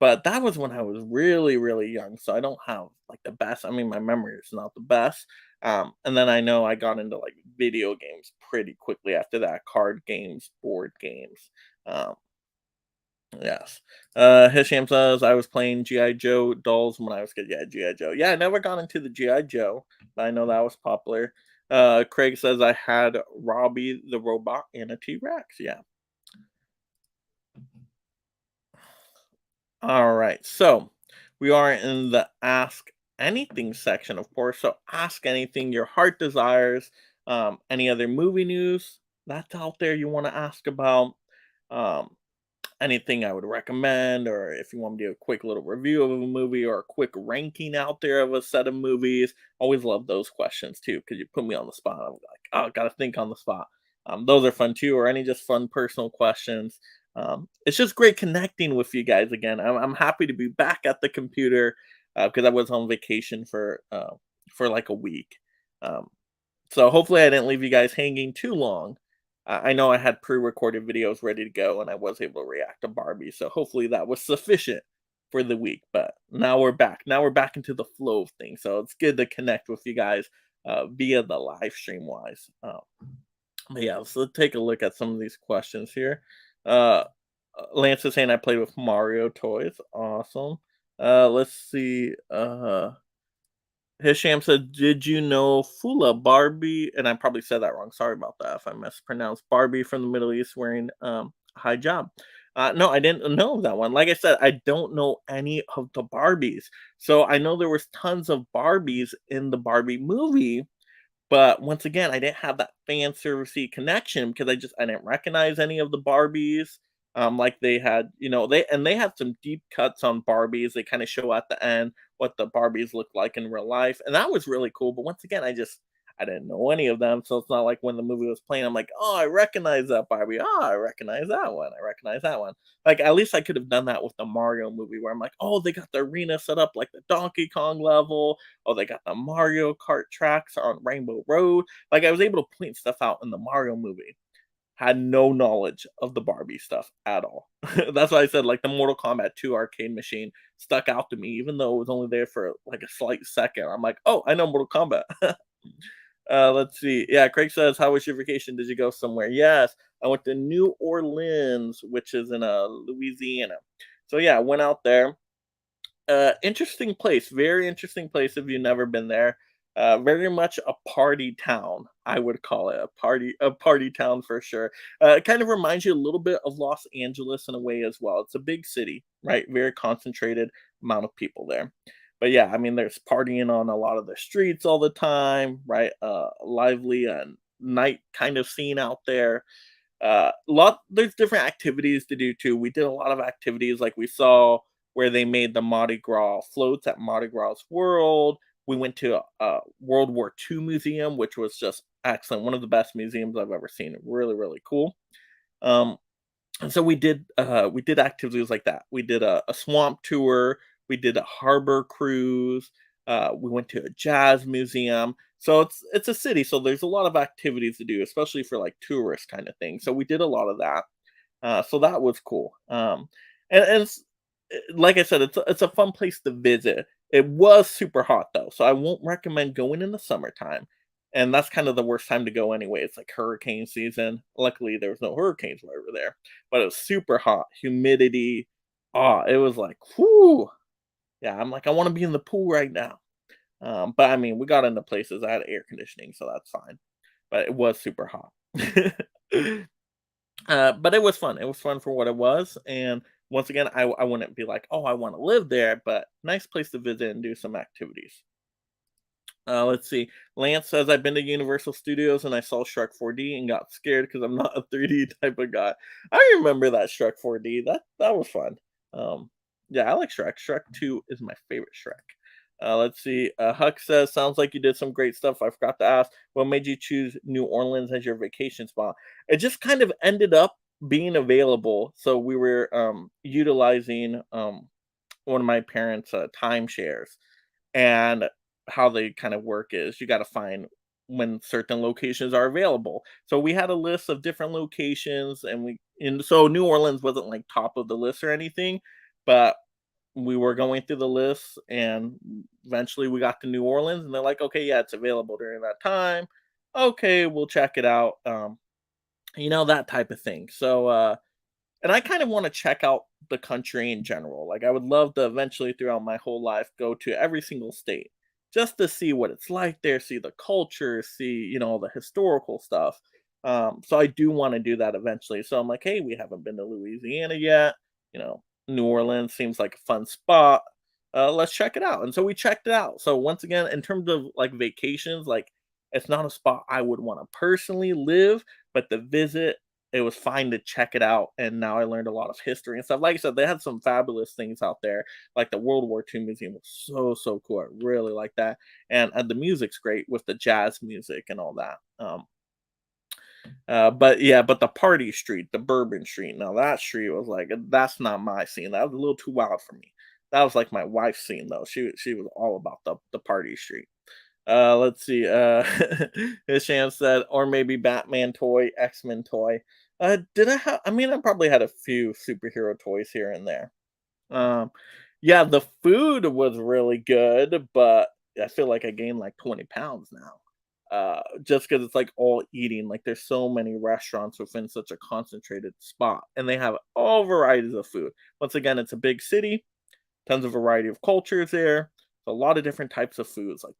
But that was when I was really, really young, so I don't have, like, the best. I mean, my memory is not the best, and then I know I got into, like, video games pretty quickly after that, card games, board games, um, yes. Hisham says, "I was playing G.I. Joe dolls when I was a kid." Yeah, G.I. Joe. Yeah, I never got into the G.I. Joe, but I know that was popular. Craig says, "I had Robbie the robot and a T-Rex." Yeah. All right. So we are in the ask anything section, of course. So ask anything your heart desires. Any other movie news that's out there you want to ask about. Um, Anything I would recommend, or if you want me to do a quick little review of a movie or a quick ranking out there of a set of movies. Always love those questions too, because you put me on the spot. I'm like, oh, gotta think on the spot. Those are fun too, or any just fun personal questions. It's just great connecting with you guys again. I'm happy to be back at the computer because I was on vacation for like a week. Um, so hopefully I didn't leave you guys hanging too long. I know I had pre-recorded videos ready to go, and I was able to react to Barbie. So hopefully that was sufficient for the week. But now we're back. Now we're back into the flow of things. So it's good to connect with you guys via the live stream wise. But yeah, so let's take a look at some of these questions here. Uh, Lance is saying I played with Mario toys. Awesome. Let's see. Hisham said, "Did you know Fula Barbie?" And I probably said that wrong. Sorry about that if I mispronounced Barbie from the Middle East wearing hijab. No, I didn't know that one. Like I said, I don't know any of the Barbies. So I know there was tons of Barbies in the Barbie movie, but once again, I didn't have that fan servicey connection because I didn't recognize any of the Barbies. Like they had, they had some deep cuts on Barbies. They kind of show at the end what the Barbies look like in real life, and that was really cool. But once again, I didn't know any of them, so it's not like when the movie was playing, I'm like, oh, I recognize that Barbie. Oh, I recognize that one. I recognize that one. Like at least I could have done that with the Mario movie, where I'm like, oh, they got the arena set up like the Donkey Kong level. Oh, they got the Mario Kart tracks on Rainbow Road. Like I was able to point stuff out in the Mario movie. Had no knowledge of the Barbie stuff at all. That's why I said like the Mortal Kombat 2 arcade machine stuck out to me, even though it was only there for like a slight second. I'm like, oh, I know Mortal Kombat. Let's see. Yeah, Craig says, "How was your vacation? Did you go somewhere?" Yes, I went to New Orleans, which is in Louisiana. So yeah, I went out there. Interesting place, very interesting place if you've never been there. Very much a party town, I would call it a party town for sure. It kind of reminds you a little bit of Los Angeles in a way as well. It's a big city, right? Very concentrated amount of people there. But yeah, I mean, there's partying on a lot of the streets all the time, right? Lively and night kind of scene out there. Lot There's different activities to do too. We did a lot of activities like we saw where they made the Mardi Gras floats at Mardi Gras World. We went to a World War II museum, which was just excellent. One of the best museums I've ever seen. Really, really cool. Um, and so we did activities like that. We did a swamp tour, we did a harbor cruise, we went to a jazz museum. So it's a city, so there's a lot of activities to do, especially for like tourist kind of things. So we did a lot of that. So that was cool. Like I said, it's a fun place to visit. It was super hot though, so I won't recommend going in the summertime. And that's kind of the worst time to go anyway. It's like hurricane season. Luckily, there was no hurricanes while we were there, but it was super hot, humidity. It was like, whoo. Yeah, I'm like, I want to be in the pool right now. But I mean, we got into places I had air conditioning, so that's fine. But it was super hot. But it was fun. It was fun for what it was. And once again, I wouldn't be like, oh, I want to live there, but nice place to visit and do some activities. Let's see. Lance says I've been to Universal Studios and I saw Shrek 4D and got scared because I'm not a 3D type of guy. I remember that Shrek 4D. That was fun. Um, yeah, I like Shrek. Shrek 2 is my favorite Shrek. Let's see. Huck says sounds like you did some great stuff. I forgot to ask, what made you choose New Orleans as your vacation spot? It just kind of ended up being available, so we were utilizing one of my parents' timeshares, and how they kind of work is you got to find when certain locations are available. So we had a list of different locations, and so New Orleans wasn't like top of the list or anything, but we were going through the list, and eventually we got to New Orleans, and they're like, okay, yeah, it's available during that time. Okay, we'll check it out. That type of thing. So and I kind of want to check out the country in general. Like I would love to eventually throughout my whole life go to every single state just to see what it's like there, see the culture, see, the historical stuff. So I do want to do that eventually. So I'm like, hey, we haven't been to Louisiana yet. New Orleans seems like a fun spot. Let's check it out. And so we checked it out. So once again, in terms of like vacations, like it's not a spot I would want to personally live, but the visit, it was fine to check it out, and now I learned a lot of history and stuff. Like I said, they had some fabulous things out there, like the World War II museum was so cool. I really like that, and the music's great with the jazz music and all that. But yeah, but the party street, the Bourbon Street, now that street was like that's not my scene. That was a little too wild for me. That was like my wife's scene though. She was all about the party street. Let's see. Hisham said, or maybe Batman toy, X-Men toy. Did I have? I mean, I probably had a few superhero toys here and there. Um, yeah, the food was really good, but I feel like I gained like 20 pounds now. just because it's like all eating. Like there's so many restaurants within such a concentrated spot, and they have all varieties of food. Once again, it's a big city, tons of variety of cultures there. A lot of different types of foods, like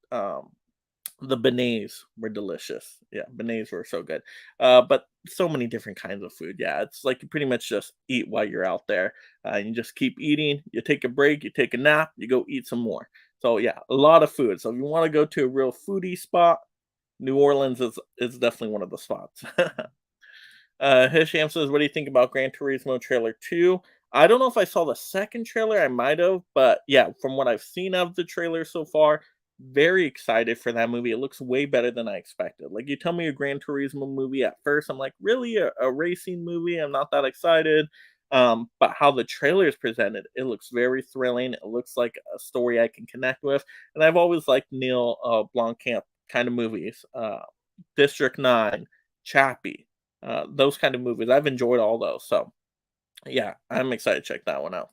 the beignets were delicious. Yeah, beignets were so good. But so many different kinds of food. Yeah, it's like you pretty much just eat while you're out there. You just keep eating. You take a break. You take a nap. You go eat some more. So yeah, a lot of food. So if you want to go to a real foodie spot, New Orleans is definitely one of the spots. Hisham says, "What do you think about Gran Turismo trailer 2?" I don't know if I saw the second trailer. I might have, but yeah, from what I've seen of the trailer so far, very excited for that movie. It looks way better than I expected. Like you tell me a Gran Turismo movie at first, I'm like, really a racing movie? I'm not that excited. But how the trailer is presented, it looks very thrilling. It looks like a story I can connect with, and I've always liked Neil Blomkamp kind of movies. District 9, Chappie, those kind of movies. I've enjoyed all those. So yeah, I'm excited to check that one out.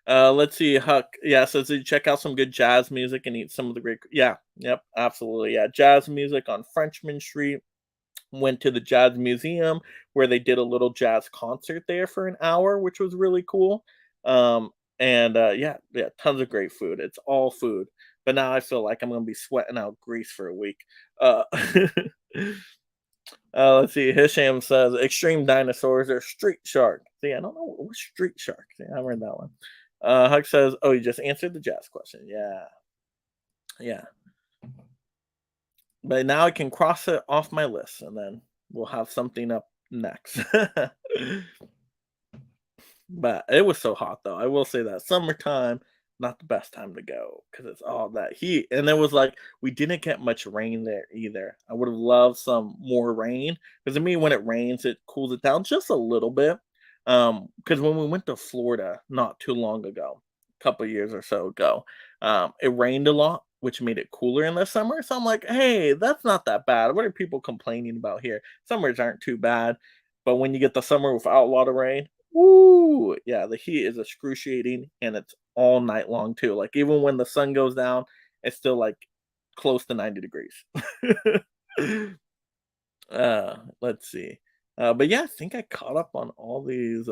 Let's see, Huck. Yeah, says you check out some good jazz music and eat some of the great. Yeah, yep, absolutely. Yeah, jazz music on Frenchman Street. Went to the Jazz Museum where they did a little jazz concert there for an hour, which was really cool. Um, and yeah, yeah, tons of great food. It's all food. But now I feel like I'm gonna be sweating out grease for a week. Uh, let's see. Hisham says extreme dinosaurs or street shark. See, I don't know what street shark. See, I haven't read that one. Huck says, "Oh, you just answered the jazz question." Yeah, yeah. But now I can cross it off my list, and then we'll have something up next. But it was so hot though. I will say that summertime, not the best time to go because it's all that heat. And it was like we didn't get much rain there either. I would have loved some more rain because to me, when it rains, it cools it down just a little bit. Because when we went to Florida not too long ago, a couple years or so ago, it rained a lot, which made it cooler in the summer. So I'm like, hey, that's not that bad. What are people complaining about here? Summers aren't too bad. But when you get the summer without a lot of rain, woo! Yeah, the heat is excruciating and it's all night long too. Like even when the sun goes down, it's still like close to 90 degrees. Let's see. But yeah, I think I caught up on all these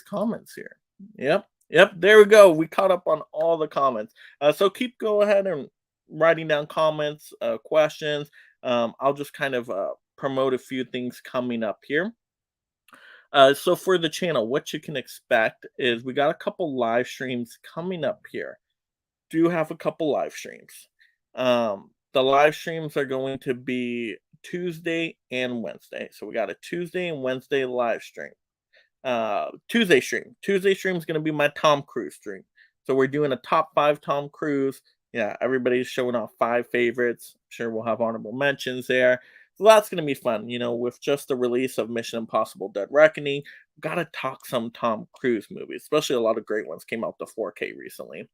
comments here. Yep. Yep, there we go. We caught up on all the comments. So keep go ahead and writing down comments, questions. I'll just kind of promote a few things coming up here. So for the channel, what you can expect is we got a couple live streams coming up here. Do have a couple live streams. The live streams are going to be Tuesday and Wednesday. So we got a Tuesday and Wednesday live stream. Tuesday stream. Tuesday stream is going to be my Tom Cruise stream. So we're doing a top 5 Tom Cruise. Yeah, everybody's showing off 5 favorites. I'm sure we'll have honorable mentions there. So that's going to be fun. You know, with just the release of Mission Impossible Dead Reckoning, got to talk some Tom Cruise movies, especially a lot of great ones came out to 4K recently.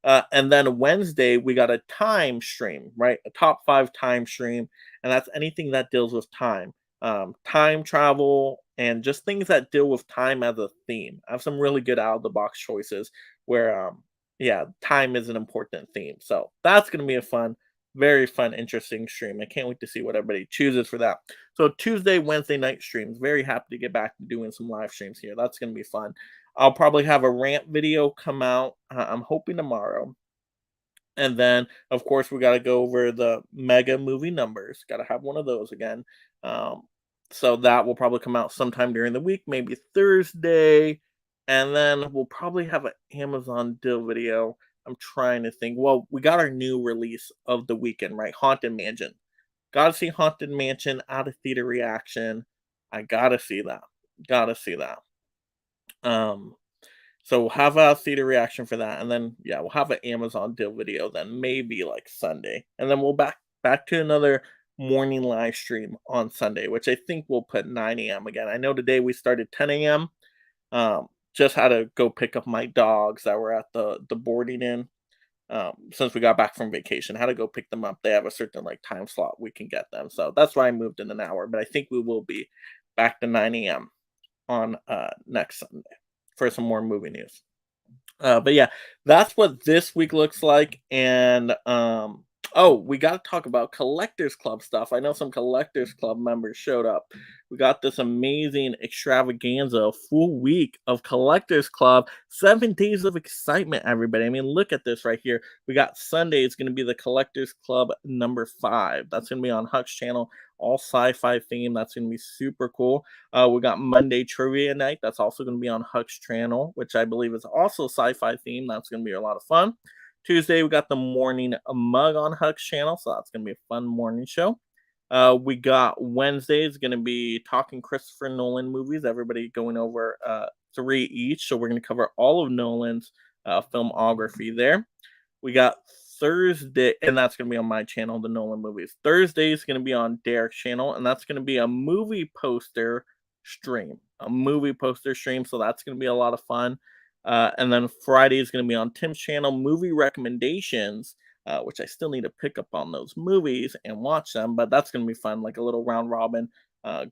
And then Wednesday, we got a time stream, right? A top 5 time stream. And that's anything that deals with time, time travel, and just things that deal with time as a theme. I have some really good out of the box choices where, yeah, time is an important theme. So that's going to be a fun, very fun, interesting stream. I can't wait to see what everybody chooses for that. So Tuesday, Wednesday night streams. Very happy to get back to doing some live streams here. That's going to be fun. I'll probably have a rant video come out. I'm hoping tomorrow. And then, of course, we got to go over the mega movie numbers. Got to have one of those again. Um, so that will probably come out sometime during the week, maybe Thursday. And then we'll probably have an Amazon deal video. I'm trying to think. Well, we got our new release of the weekend, right? Haunted Mansion. Got to see Haunted Mansion out of theater reaction. I got to see that. Got to see that. Um, so we'll have a theater reaction for that, and then yeah, we'll have an Amazon deal video then maybe like Sunday, and then we'll back to another morning live stream on Sunday, which I think we'll put 9 a.m. again. I know today we started 10 a.m. Just had to go pick up my dogs that were at the boarding inn. Since we got back from vacation, had to go pick them up. They have a certain like time slot we can get them, so that's why I moved in an hour. But I think we will be back to 9 a.m. on next Sunday for some more movie news. But yeah, that's what this week looks like. And Oh, we got to talk about Collectors Club stuff. I know some Collectors Club members showed up. We got this amazing extravaganza, a full week of Collectors Club, 7 days of excitement, everybody. I mean, look at this right here. We got Sunday, it's going to be the Collectors Club number 5. That's going to be on Huck's channel, all sci fi theme. That's going to be super cool. We got Monday Trivia Night. That's also going to be on Huck's channel, which I believe is also sci fi theme. That's going to be a lot of fun. Tuesday, we got the morning mug on Huck's channel, so that's gonna be a fun morning show. We got Wednesday is gonna be talking Christopher Nolan movies. Everybody going over 3 each, so we're gonna cover all of Nolan's filmography there. We got Thursday, and that's going to be on my channel, the Nolan movies. Thursday is going to be on Derek's channel, and that's going to be a movie poster stream. A movie poster stream, so that's going to be a lot of fun. And then Friday is going to be on Tim's channel, movie recommendations, which I still need to pick up on those movies and watch them, but that's going to be fun, like a little round robin.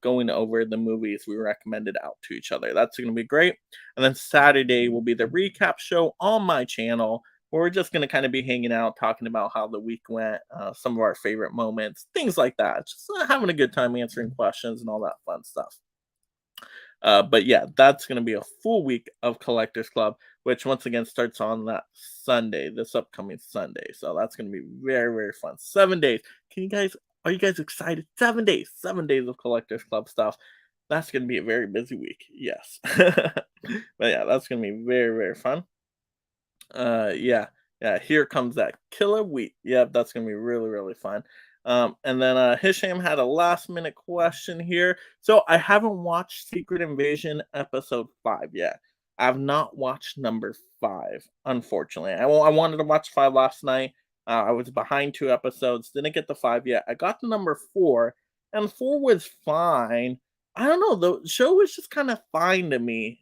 Going over the movies we recommended out to each other. That's going to be great. And then Saturday will be the recap show on my channel, where we're just going to kind of be hanging out, talking about how the week went, some of our favorite moments, things like that. Just having a good time answering questions and all that fun stuff. But yeah, that's going to be a full week of Collectors Club, which once again starts on that Sunday, this upcoming Sunday. So that's going to be very, very fun. 7 days. Are you guys excited? 7 days, 7 days of Collectors Club stuff. That's going to be a very busy week. Yes. But yeah, that's going to be very, very fun. Yeah, yeah. Here comes that killer wheat. Yep, that's gonna be really, really fun. And then Hisham had a last minute question here. So I haven't watched Secret Invasion episode 5 yet. I've not watched number 5, unfortunately. I wanted to watch 5 last night. I was behind 2 episodes, didn't get the 5 yet. I got to number 4, and 4 was fine. I don't know, the show was just kind of fine to me.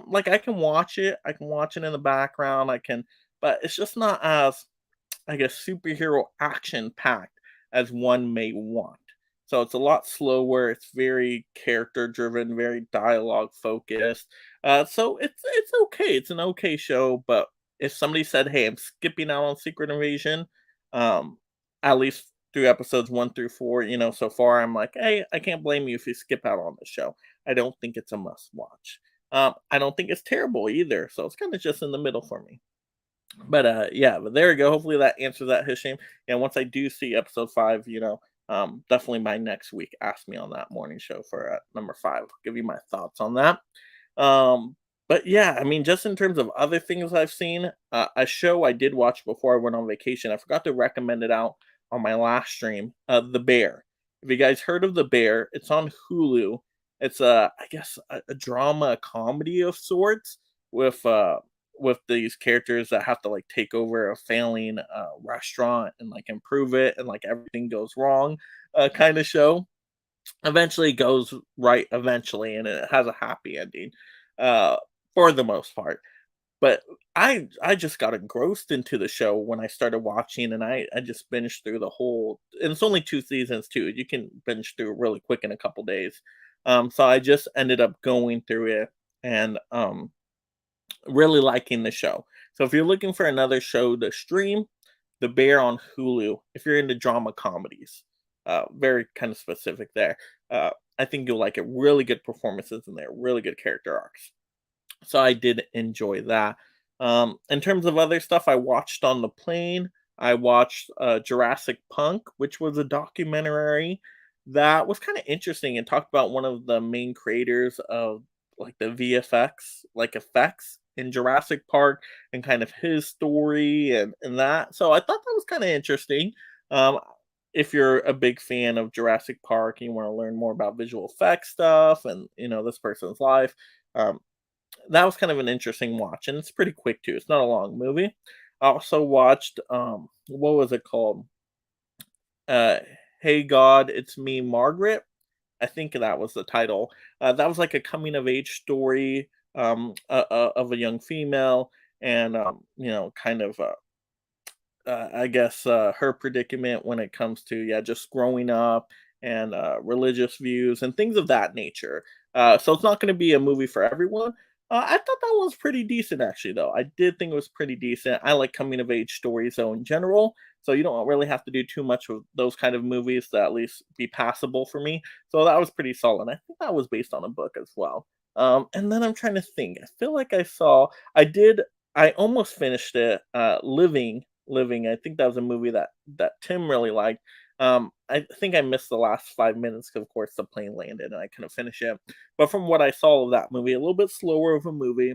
Like I can watch it. I can watch it in the background. But it's just not as, I guess, superhero action packed as one may want. So it's a lot slower. It's very character driven, very dialogue focused. So it's okay. It's an okay show. But if somebody said, "Hey, I'm skipping out on Secret Invasion," um, at least through episodes 1 through 4, so far, I'm like, "Hey, I can't blame you if you skip out on the show." I don't think it's a must watch. I don't think it's terrible either, so it's kind of just in the middle for me. But yeah, but there we go. Hopefully that answers that, Hisham. And once I do see episode 5, definitely by next week, ask me on that morning show for number 5. I'll give you my thoughts on that. Um, but yeah, I mean, just in terms of other things I've seen, a show I did watch before I went on vacation. I forgot to recommend it out on my last stream. The Bear. Have you guys heard of The Bear? It's on Hulu. It's I guess a drama comedy of sorts with these characters that have to like take over a failing restaurant and like improve it, and like everything goes wrong, kind of show. Eventually it goes right eventually, and it has a happy ending, uh, for the most part. But I just got engrossed into the show when I started watching, and I just binged through the whole, and it's only 2 seasons too. You can binge through it really quick in a couple days. So I just ended up going through it and really liking the show. So if you're looking for another show to stream, The Bear on Hulu. If you're into drama comedies, very kind of specific there. I think you'll like it. Really good performances in there. Really good character arcs. So I did enjoy that. In terms of other stuff I watched on the plane, I watched Jurassic Punk, which was a documentary that was kind of interesting and talked about one of the main creators of like the VFX, like effects in Jurassic Park, and kind of his story and that. So I thought that was kind of interesting. Um, if you're a big fan of Jurassic Park and you want to learn more about visual effects stuff and this person's life, um, that was kind of an interesting watch, and it's pretty quick too. It's not a long movie. I also watched what was it called? Uh Hey God, It's Me, Margaret. I think that was the title. That was like a coming of age story of a young female, and kind of I guess her predicament when it comes to, yeah, just growing up and religious views and things of that nature. So it's not going to be a movie for everyone. I thought that was pretty decent actually, though. I did think it was pretty decent. I like coming of age stories though in general, so you don't really have to do too much with those kind of movies to at least be passable for me. So that was pretty solid. I think that was based on a book as well. And then I'm trying to think. I feel like I did I almost finished it. Living. I think that was a movie that Tim really liked. I think I missed the last 5 minutes because, of course, the plane landed and I couldn't finish it. But from what I saw of that movie, a little bit slower of a movie,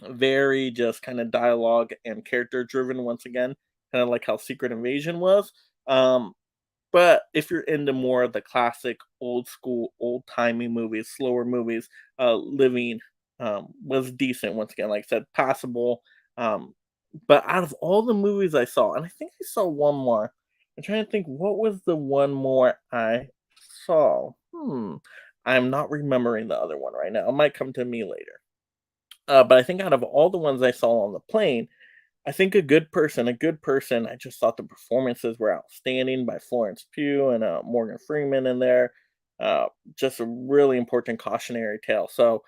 very just kind of dialogue and character driven once again, kind of like how Secret Invasion was. Um, but if you're into more of the classic, old school, old timey movies, slower movies, Living was decent. Once again, like I said, passable. Um, but out of all the movies I saw, and I think I saw one more. I'm trying to think what was the one more I saw. I'm not remembering the other one right now. It might come to me later. But I think out of all the ones I saw on the plane, I think a good person. I just thought the performances were outstanding by Florence Pugh and Morgan Freeman in there. Uh, just a really important cautionary tale. So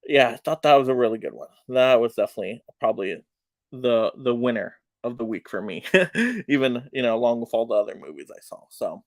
yeah, I thought that was a really good one. That was definitely probably the winner of the week for me, even along with all the other movies I saw. So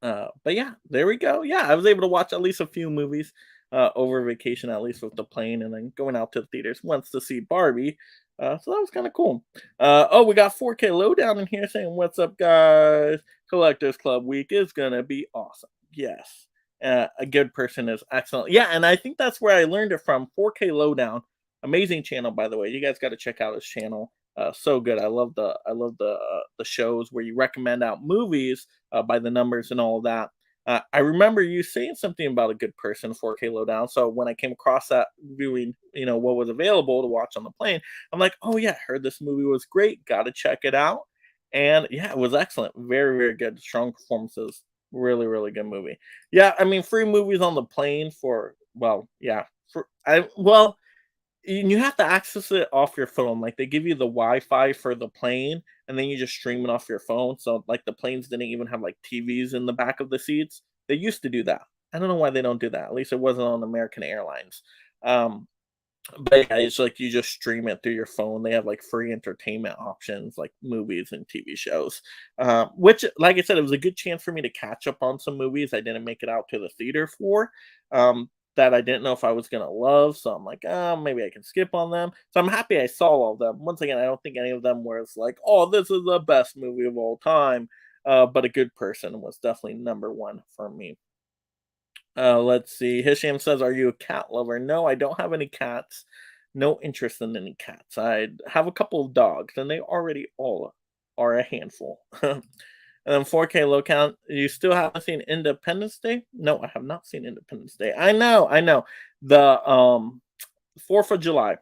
but yeah, there we go. Yeah, I was able to watch at least a few movies over vacation, at least with the plane, and then going out to the theaters once to see Barbie. So that was kind of cool. Oh, we got 4K Lowdown in here saying, "What's up, guys? Collectors Club week is gonna be awesome." Yes, a good person is excellent. Yeah, and I think that's where I learned it from. 4K Lowdown, amazing channel, by the way. You guys got to check out his channel. So good. I love the shows where you recommend out movies by the numbers and all of that. I remember you saying something about a good person, 4K Lowdown. So when I came across that viewing, what was available to watch on the plane, I'm like, oh yeah, heard this movie was great. Got to check it out. And yeah, it was excellent. Very, very good. Strong performances. Really, really good movie. Yeah, I mean, free movies on the plane for, well, yeah. You have to access it off your phone. Like they give you the Wi-Fi for the plane, and then you just stream it off your phone. So like the planes didn't even have like TVs in the back of the seats. They used to do that. I don't know why they don't do that. At least it wasn't on American Airlines. Um, but yeah, it's like you just stream it through your phone. They have like free entertainment options like movies and TV shows. Which, like I said, it was a good chance for me to catch up on some movies I didn't make it out to the theater for. That I didn't know if I was gonna love. So I'm like, maybe I can skip on them. So I'm happy I saw all of them. Once again, I don't think any of them was like, oh, this is the best movie of all time. But a good person was definitely number one for me. Let's see. Hisham says, "Are you a cat lover?" No, I don't have any cats. No interest in any cats. I have a couple of dogs, and they already all are a handful. And then 4K low count. You still haven't seen Independence Day? No, I have not seen Independence Day. I know. The 4th of July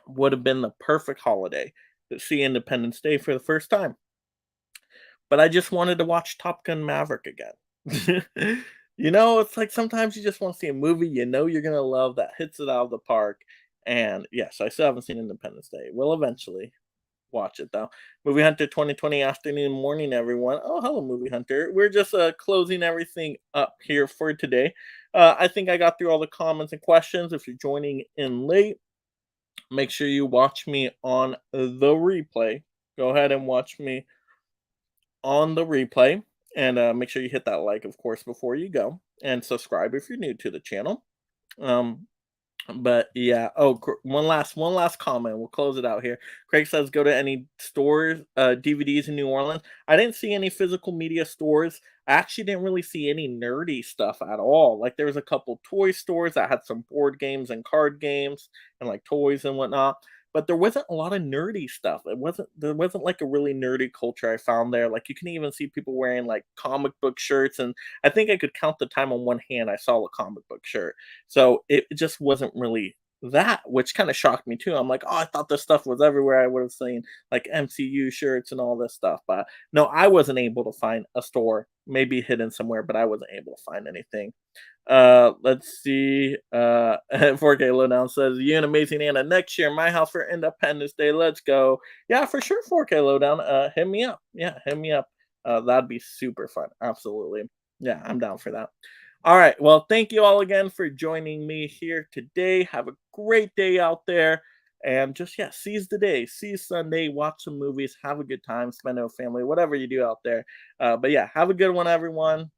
would have been the perfect holiday to see Independence Day for the first time. But I just wanted to watch Top Gun Maverick again. It's like sometimes you just want to see a movie you're gonna love that hits it out of the park. And yes, I still haven't seen Independence Day. Will eventually watch it though. Movie Hunter 2020 afternoon, morning, everyone. Oh, hello, Movie Hunter. We're just closing everything up here for today. I think I got through all the comments and questions. If you're joining in late, make sure you watch me on the replay. Go ahead and watch me on the replay. And make sure you hit that like, of course, before you go. And subscribe if you're new to the channel. Um, but yeah. Oh, one last comment. We'll close it out here. Craig says, "Go to any stores, DVDs in New Orleans." I didn't see any physical media stores. I actually didn't really see any nerdy stuff at all. Like there was a couple toy stores that had some board games and card games and like toys and whatnot. But there wasn't a lot of nerdy stuff. There wasn't like a really nerdy culture I found there. Like you can even see people wearing like comic book shirts, and I think I could count the time on one hand I saw a comic book shirt. So it just wasn't really that, which kind of shocked me too. I'm like, oh, I thought this stuff was everywhere. I would have seen like MCU shirts and all this stuff. But no, I wasn't able to find a store, maybe hidden somewhere, but I wasn't able to find anything. Let's see. 4K Lowdown says, "You and Amazing Anna next year, my house for Independence Day. Let's go." Yeah, for sure. 4K Lowdown. Hit me up. Yeah, hit me up. That'd be super fun. Absolutely. Yeah, I'm down for that. All right. Well, thank you all again for joining me here today. Have a great day out there. And just, yeah, seize the day, seize Sunday, watch some movies, have a good time, spend it with family, whatever you do out there. But yeah, have a good one, everyone.